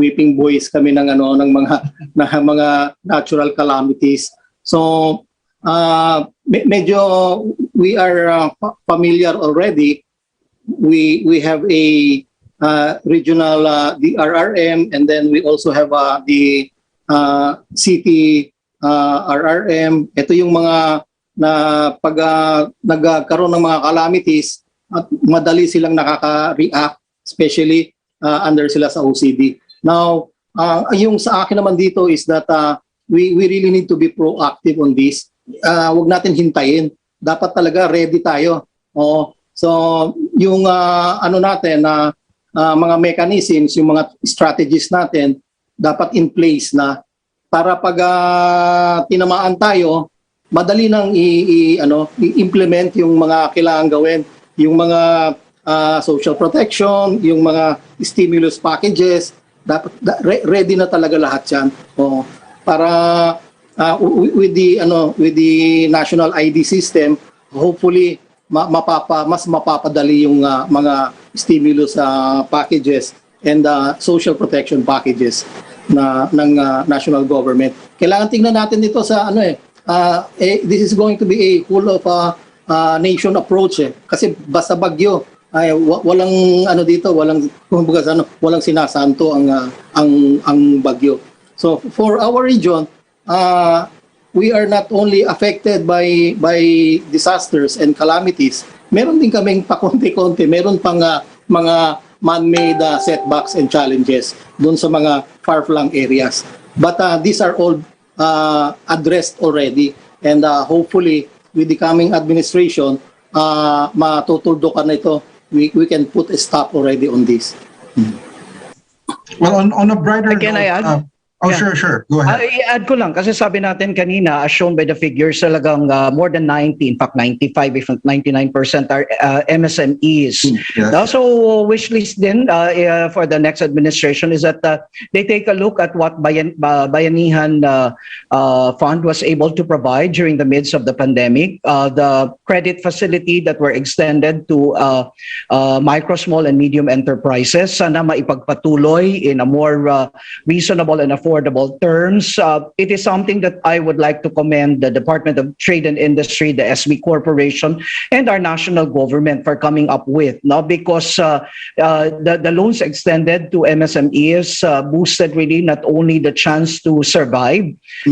Speaker 5: whipping boys kami ng mga natural calamities. So medyo we are familiar already. We have a regional DRRM, and then we also have the city RRM. Ito yung mga na pag nagkaroon ng mga calamities at madali silang nakaka-react, especially under sila sa OCD. Now, yung sa akin naman dito is that we really need to be proactive on this. Huwag natin hintayin. Dapat talaga ready tayo. So, yung natin na mga mechanisms, yung mga strategies natin dapat in place na para pag tinamaan tayo, madali nang i-implement yung mga kailangan gawin, yung mga social protection, yung mga stimulus packages, dapat ready na talaga lahat 'yan. Para with the national ID system, hopefully mas mapapadali yung mga stimulus packages and social protection packages ng national government. Kailangan tingnan natin dito sa this is going to be a whole of nation approach kasi basta bagyo ay walang ano dito, walang kumbaga walang sinasanto ang bagyo. So for our region, we are not only affected by disasters and calamities, meron din kaming pakonti-konti, meron pang mga man-made setbacks and challenges doon sa mga far-flung areas. But these are all addressed already, and hopefully with the coming administration, matutuldukan na ito. We can put a stop already on this.
Speaker 2: Well, on a brighter
Speaker 4: Can
Speaker 2: note,
Speaker 4: I add?
Speaker 2: oh,
Speaker 4: Yeah.
Speaker 2: sure. Go ahead.
Speaker 4: I-add ko lang kasi sabi natin kanina, as shown by the figures, talagang more than 90, in fact 95, if not 99% are MSMEs.
Speaker 2: Yes.
Speaker 4: Also, wish list din for the next administration is that they take a look at what Bayanihan Fund was able to provide during the midst of the pandemic. The credit facility that were extended to micro, small, and medium enterprises, sana maipagpatuloy in a more reasonable and affordable terms. It is something that I would like to commend the Department of Trade and Industry, the SB Corporation, and our national government for coming up with, no? Because the loans extended to MSMEs boosted really not only the chance to survive,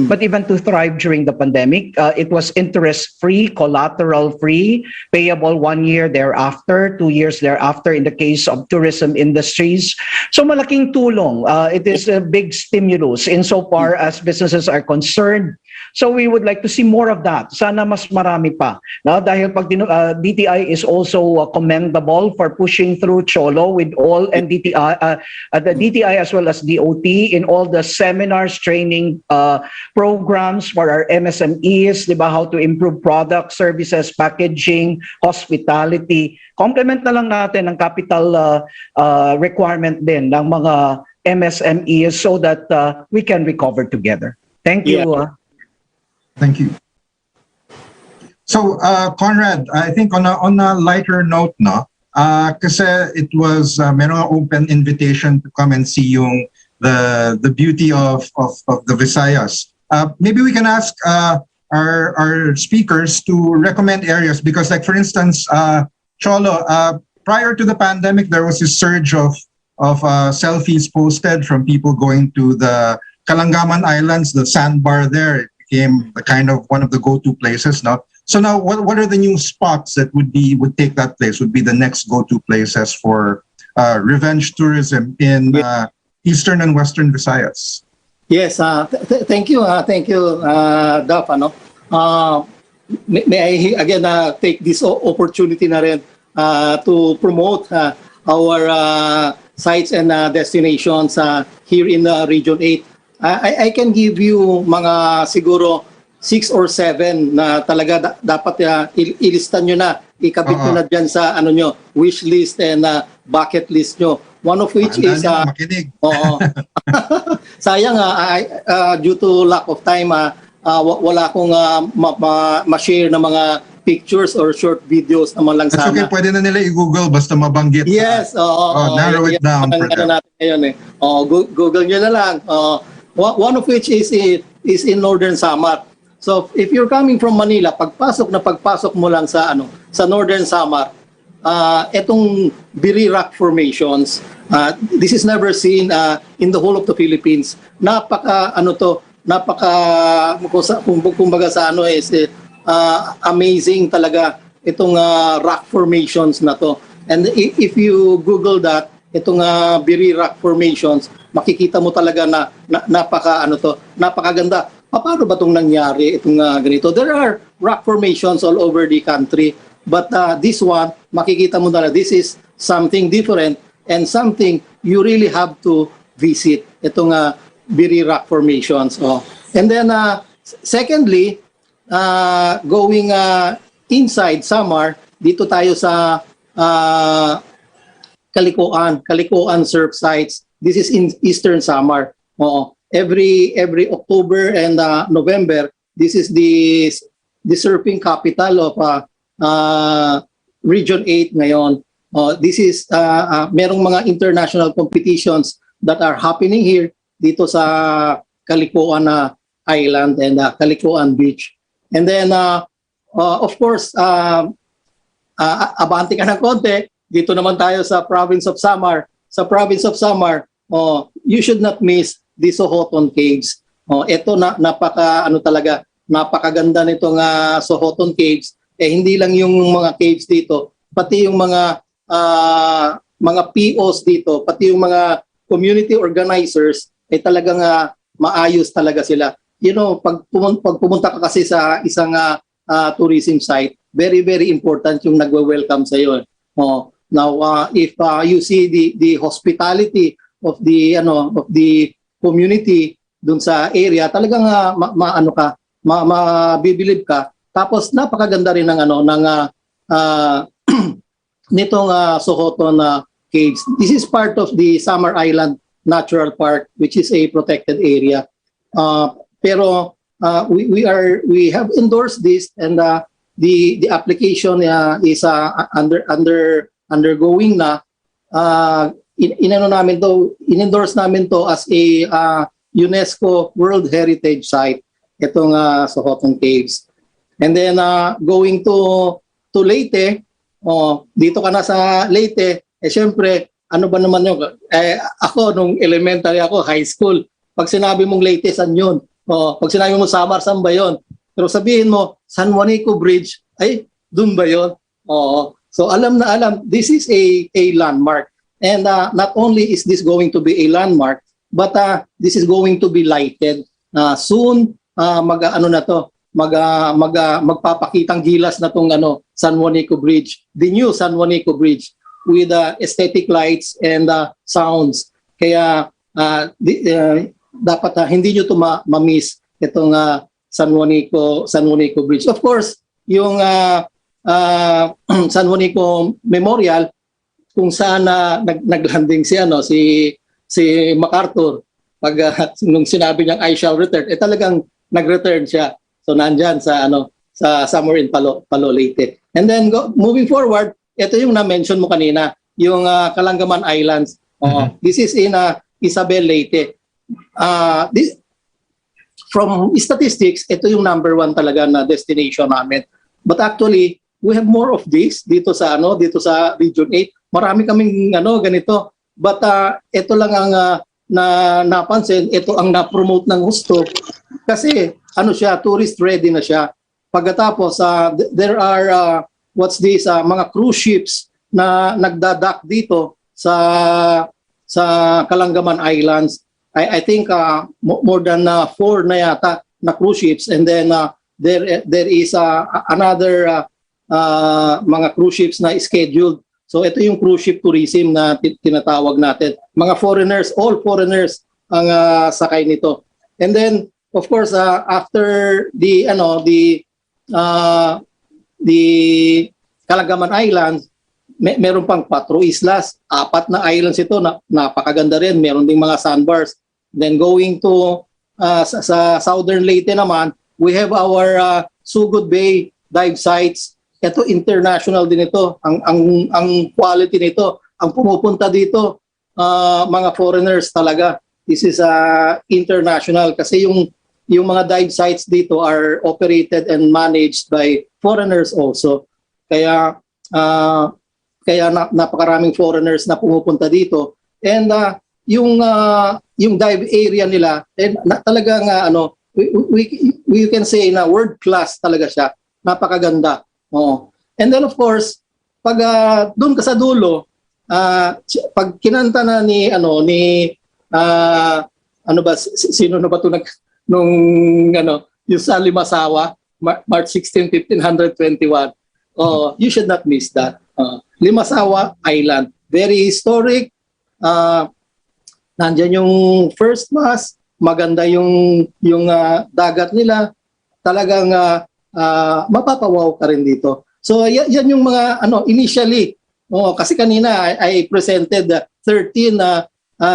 Speaker 4: but even to thrive during the pandemic. It was interest-free, collateral-free, payable 1 year thereafter, 2 years thereafter in the case of tourism industries. So malaking tulong. It is a big stimulus insofar as businesses are concerned. So we would like to see more of that. Sana mas marami pa. No? Dahil pag DTI is also commendable for pushing through Cholo with all and DTI, the DTI as well as DOT in all the seminars, training programs for our MSMEs, di ba, how to improve products, services, packaging, hospitality. Complement na lang natin ang capital requirement din ng mga MSMEs so that we can recover together. Thank you.
Speaker 2: Thank you. So, Conrad, I think on a lighter note, no, kasi it was merong open invitation to come and see the beauty of the Visayas. Maybe we can ask our speakers to recommend areas because, like for instance, Cholo, prior to the pandemic, there was this surge of selfies posted from people going to the Kalangaman Islands, the sandbar there. It became the kind of one of the go-to places now. So now, what are the new spots that would take that place? Would be the next go-to places for revenge tourism in eastern and western Visayas?
Speaker 5: Yes, thank you, Daf. May I again take this opportunity na rin to promote our sites and destinations here in Region 8. I can give you mga siguro 6 or 7 na talaga dapat ilista nyo na, ikabit nyo na dyan sa nyo, wish list and bucket list nyo. One of which is sayang due to lack of time wala akong ma-share na mga pictures or short videos naman lang sana.
Speaker 2: That's okay, pwede na nila i-Google basta mabanggit.
Speaker 5: Yes,
Speaker 2: narrow it down for them.
Speaker 5: Natin ngayon Google nyo na lang. One of which is in Northern Samar. So if you're coming from Manila, pagpasok mo lang sa Northern Samar, etong Biri Rock formations, this is never seen in the whole of the Philippines. Kumbaga sa amazing talaga itong rock formations na to. And if you Google that, itong Biri Rock formations, makikita mo talaga na napakaganda. Paano ba itong nangyari, itong ganito? There are rock formations all over the country, but this one, makikita mo na this is something different and something you really have to visit, itong Biri Rock formations. And then, secondly, going inside Samar, dito tayo sa Kalikuan surf sites. This is in Eastern Samar. Every October and November, this is the surfing capital of Region 8 ngayon. This is merong mga international competitions that are happening here dito sa Kalikuan Island and Kalikuan Beach. And then, of course, abante ka ng konti, dito naman tayo sa province of Samar. Sa province of Samar, you should not miss the Sohoton Caves. Ito napakaganda nitong Sohoton Caves. Hindi lang yung mga caves dito, pati yung mga POs dito, pati yung mga community organizers, talagang maayos talaga sila. Pag pumunta ka kasi sa isang tourism site, very, very important yung nagwe-welcome sa iyo. Now, if you see the hospitality of the community dun sa area, talagang mabibilib ka. Tapos napakaganda rin ng nitong Sohoton Caves. This is part of the Samar Island Natural Park, which is a protected area. Pero we have endorsed this, and the application is undergoing na. In-endorse namin to as a UNESCO World Heritage Site, itong Sohoton Caves. And then going to Leyte, dito ka na sa Leyte, syempre, ano ba naman yun? Ako, nung elementary ako, high school, pag sinabi mong Leyte, saan yun? Pag sinabi mo Samar, saan ba yun? Pero sabihin mo, San Juanico Bridge, ay, dun ba yun? So alam na alam, this is a landmark. And not only is this going to be a landmark, but this is going to be lighted. Soon, magpapakitang gilas na tong San Juanico Bridge, the new San Juanico Bridge, with aesthetic lights and sounds. Kaya dapat hindi nyo ito ma-miss itong San Juanico Bridge. Of course, yung San Juanico Memorial, kung saan naglanding si MacArthur, pag nung sinabi niyang I shall return, talagang nag-return siya. So nandyan sa somewhere in Palo Leyte. And then moving forward, ito yung na-mention mo kanina, yung Kalangaman Islands. This is in Isabel, Leyte. From statistics, ito yung number 1 talaga na destination namin. But actually, we have more of this dito sa Region 8. Marami kaming ganito. But ito lang ang napansin, ito ang na-promote ng gusto. Kasi tourist ready na siya. Pagkatapos there are mga cruise ships na nagdadock dito sa Kalangaman Islands. I think more than 4 na yata na cruise ships, and then there is another mga cruise ships na scheduled. So ito yung cruise ship tourism na tinatawag natin. Mga foreigners, all foreigners ang sakay nito. And then of course after the Kalangaman Islands, meron pang 4 islas, 4 na islands ito, napakaganda rin, meron ding mga sandbars. Then going to sa Southern Leyte naman, we have our Sugod Bay dive sites. Ito international din ito, ang quality nito, ang pumupunta dito mga foreigners talaga. This is international kasi yung mga dive sites dito are operated and managed by foreigners also. Kaya napakaraming foreigners na pumupunta dito, and yung dive area nila talagang we can say na world class talaga siya, napakaganda. And then of course, pag doon ka sa dulo, pag kinanta na sino na ba ito yung sa Limasawa, March 16, 1521. You should not miss that. Limasawa Island, very historic. Nandiyan yung first mass, maganda yung dagat nila. Talagang mapapawaw ka rin dito. So yan yung mga initially. Kasi kanina I presented 13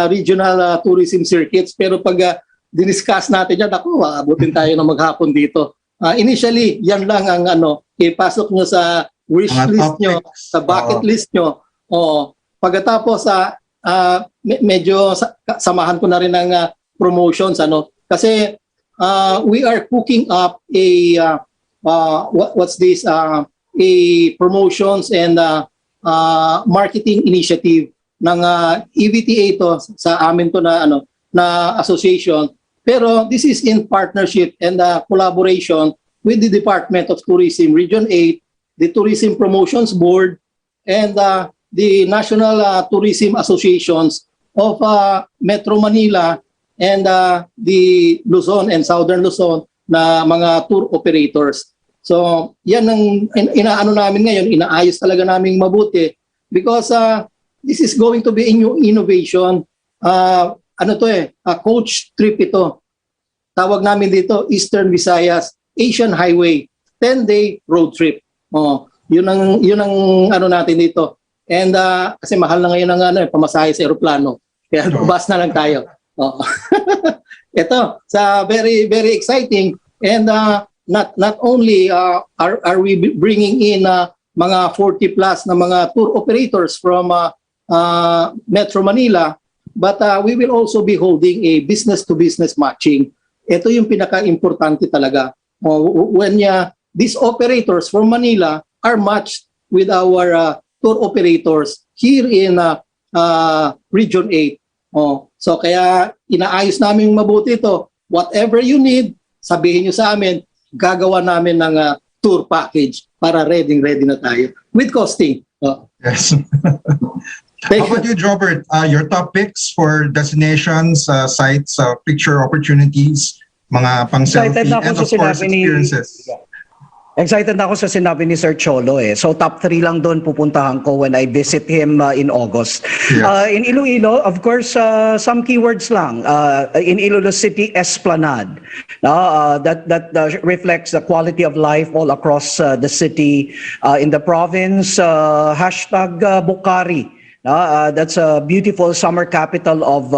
Speaker 5: regional tourism circuits, pero pag diniscuss natin yan, abutin tayo ng maghapon dito. Initially, yan lang ang ipasok nyo sa wish list nyo, sa bucket list nyo. Pagkatapos, medyo samahan ko na rin ng promotions. Kasi we are cooking up what's this, a promotions and marketing initiative ng EVTA to sa amin to na na association. Pero this is in partnership and collaboration with the Department of Tourism Region 8, the Tourism Promotions Board, and the National Tourism Associations of Metro Manila and the Luzon and Southern Luzon na mga tour operators. So, yan ang inaano namin ngayon, inaayos talaga namin mabuti because this is going to be a new innovation. A coach trip ito. Tawag namin dito, Eastern Visayas Asian Highway, 10-day road trip. Yun ang ano natin dito. And kasi mahal na ngayon ang pamasahe sa eroplano. Kaya bus na lang tayo. Ito, very very exciting, and not only are we bringing in mga 40 plus na mga tour operators from Metro Manila, but we will also be holding a business to business matching. Ito yung pinaka-importante talaga. When these operators from Manila are matched with our tour operators here in Region 8. So kaya inaayos namin mabuti ito. Whatever you need, sabihin nyo sa amin, gagawa namin ng tour package para ready na tayo with costing.
Speaker 2: Yes. How about you, Robert? Your top picks for destinations, sites, picture opportunities, mga pang-selfie, and of course experiences.
Speaker 4: Excited na ako sa sinabi ni Sir Cholo eh. So top 3 lang doon pupuntahan ko when I visit him in August. Yes. In Iloilo, of course, some keywords lang. In Iloilo City, Esplanade. That reflects the quality of life all across the city. In the province, hashtag Bukari. That's a beautiful summer capital of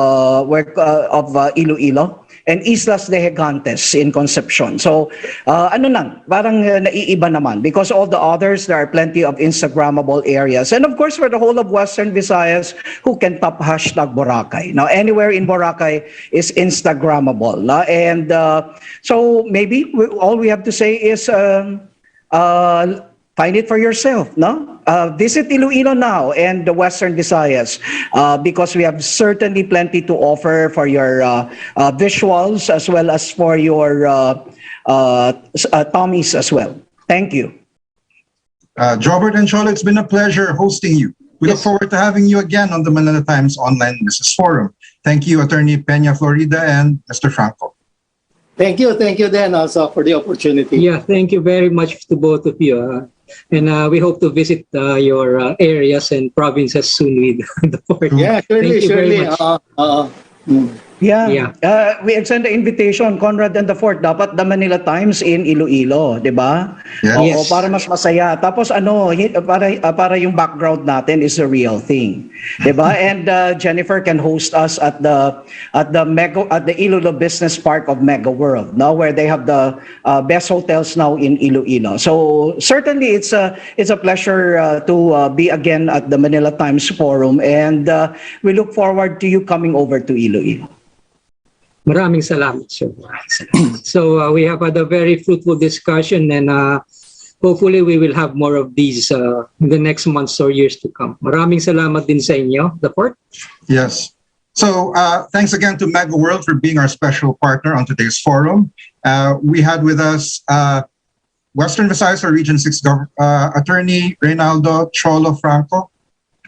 Speaker 4: Iloilo. And Islas de Gigantes in Concepcion. So, parang naiiba naman because all the others, there are plenty of Instagrammable areas. And of course, for the whole of Western Visayas, who can top hashtag Boracay? Now, anywhere in Boracay is Instagrammable. And so, maybe all we have to say is find it for yourself, no? Visit Iloilo now and the Western Visayas because we have certainly plenty to offer for your visuals as well as for your tummies as well. Thank you.
Speaker 2: Robert and Cholo, it's been a pleasure hosting you. We look forward to having you again on the Manila Times Online Business Forum. Thank you, Attorney Peña Florida and Mr. Franco.
Speaker 5: Thank you then also for the opportunity.
Speaker 3: Yeah, thank you very much to both of you. And we hope to visit your areas and provinces soon with the port.
Speaker 5: Yeah, surely.
Speaker 4: Yeah. We extend the invitation, Conrad and the Fort. Dapat the Manila Times in Iloilo, di ba?
Speaker 2: Yes.
Speaker 4: Para mas masaya. Tapos para yung background natin is a real thing, di ba? And Jennifer can host us at the Iloilo Business Park of Mega World, now where they have the best hotels now in Iloilo. So certainly it's a pleasure to be again at the Manila Times Forum, and we look forward to you coming over to Iloilo.
Speaker 3: Maraming salamat, sir. So we have had a very fruitful discussion, and hopefully we will have more of these in the next months or years to come. Maraming salamat din sa inyo, the Port.
Speaker 2: Yes. So thanks again to Mega World for being our special partner on today's forum. We had with us Western Visayas or Region 6 Attorney Reynaldo Cholo Franco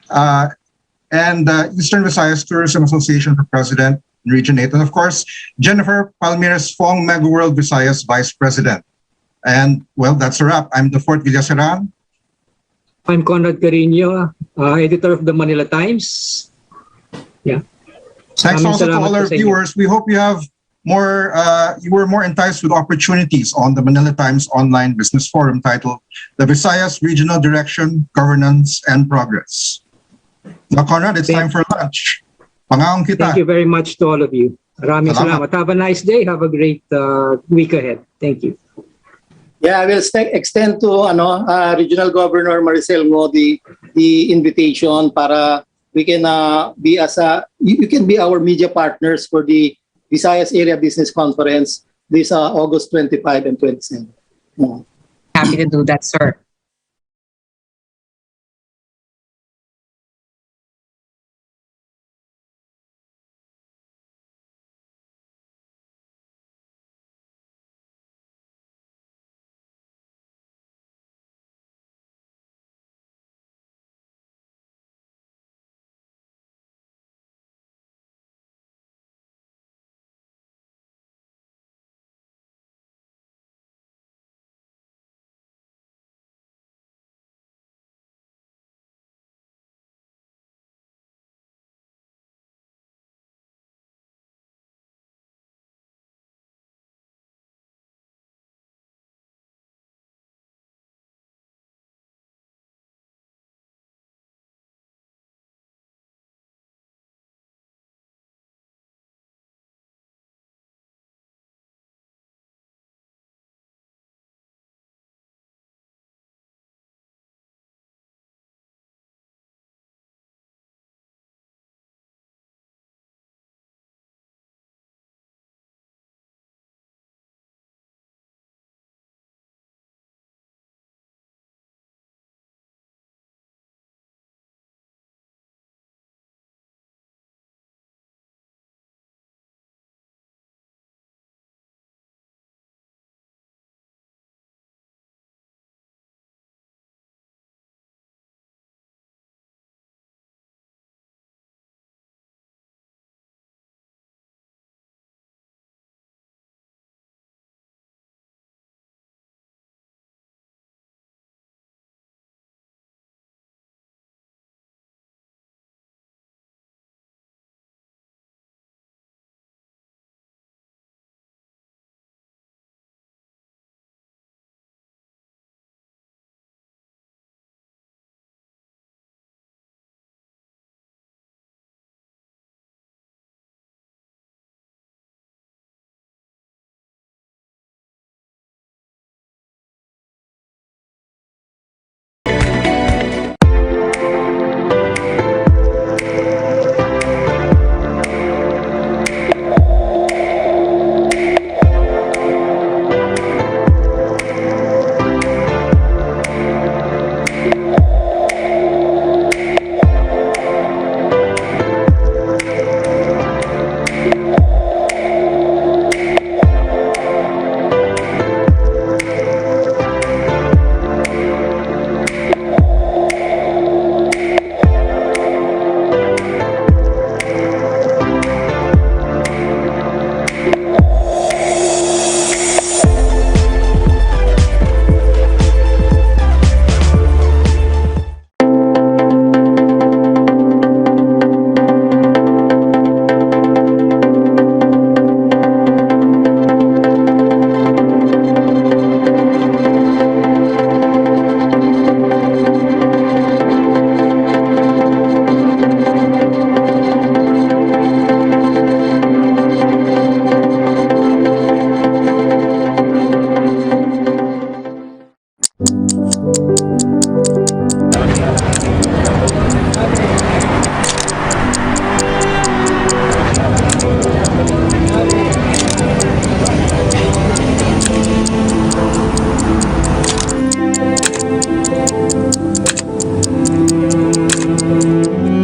Speaker 2: and Eastern Visayas Tourism Association for President Region 8, and of course, Jennifer Palmires Fong, Mega World Visayas Vice President. And well, that's a wrap. I'm the Fort Villaseran.
Speaker 3: I'm Conrad Carino, editor of the Manila Times. Yeah.
Speaker 2: Thanks also to all our viewers. We hope you have more. You were more enticed with opportunities on the Manila Times Online Business Forum titled "The Visayas Regional Direction, Governance, and Progress." Now, Conrad, it's time for lunch. Pangaong kita.
Speaker 3: Thank you very much to all of you. Maraming salamat. Have a nice day. Have a great week ahead. Thank you.
Speaker 5: Yeah, I will extend to Regional Governor Maricel Ngo the invitation para we can you can be our media partners for the Visayas Area Business Conference this August 25 and 27.
Speaker 7: Happy to do that, sir.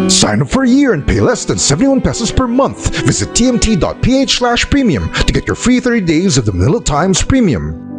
Speaker 1: Sign up for a year and pay less than 71 pesos per month. Visit tmt.ph/premium to get your free 30 days of the Manila Times Premium.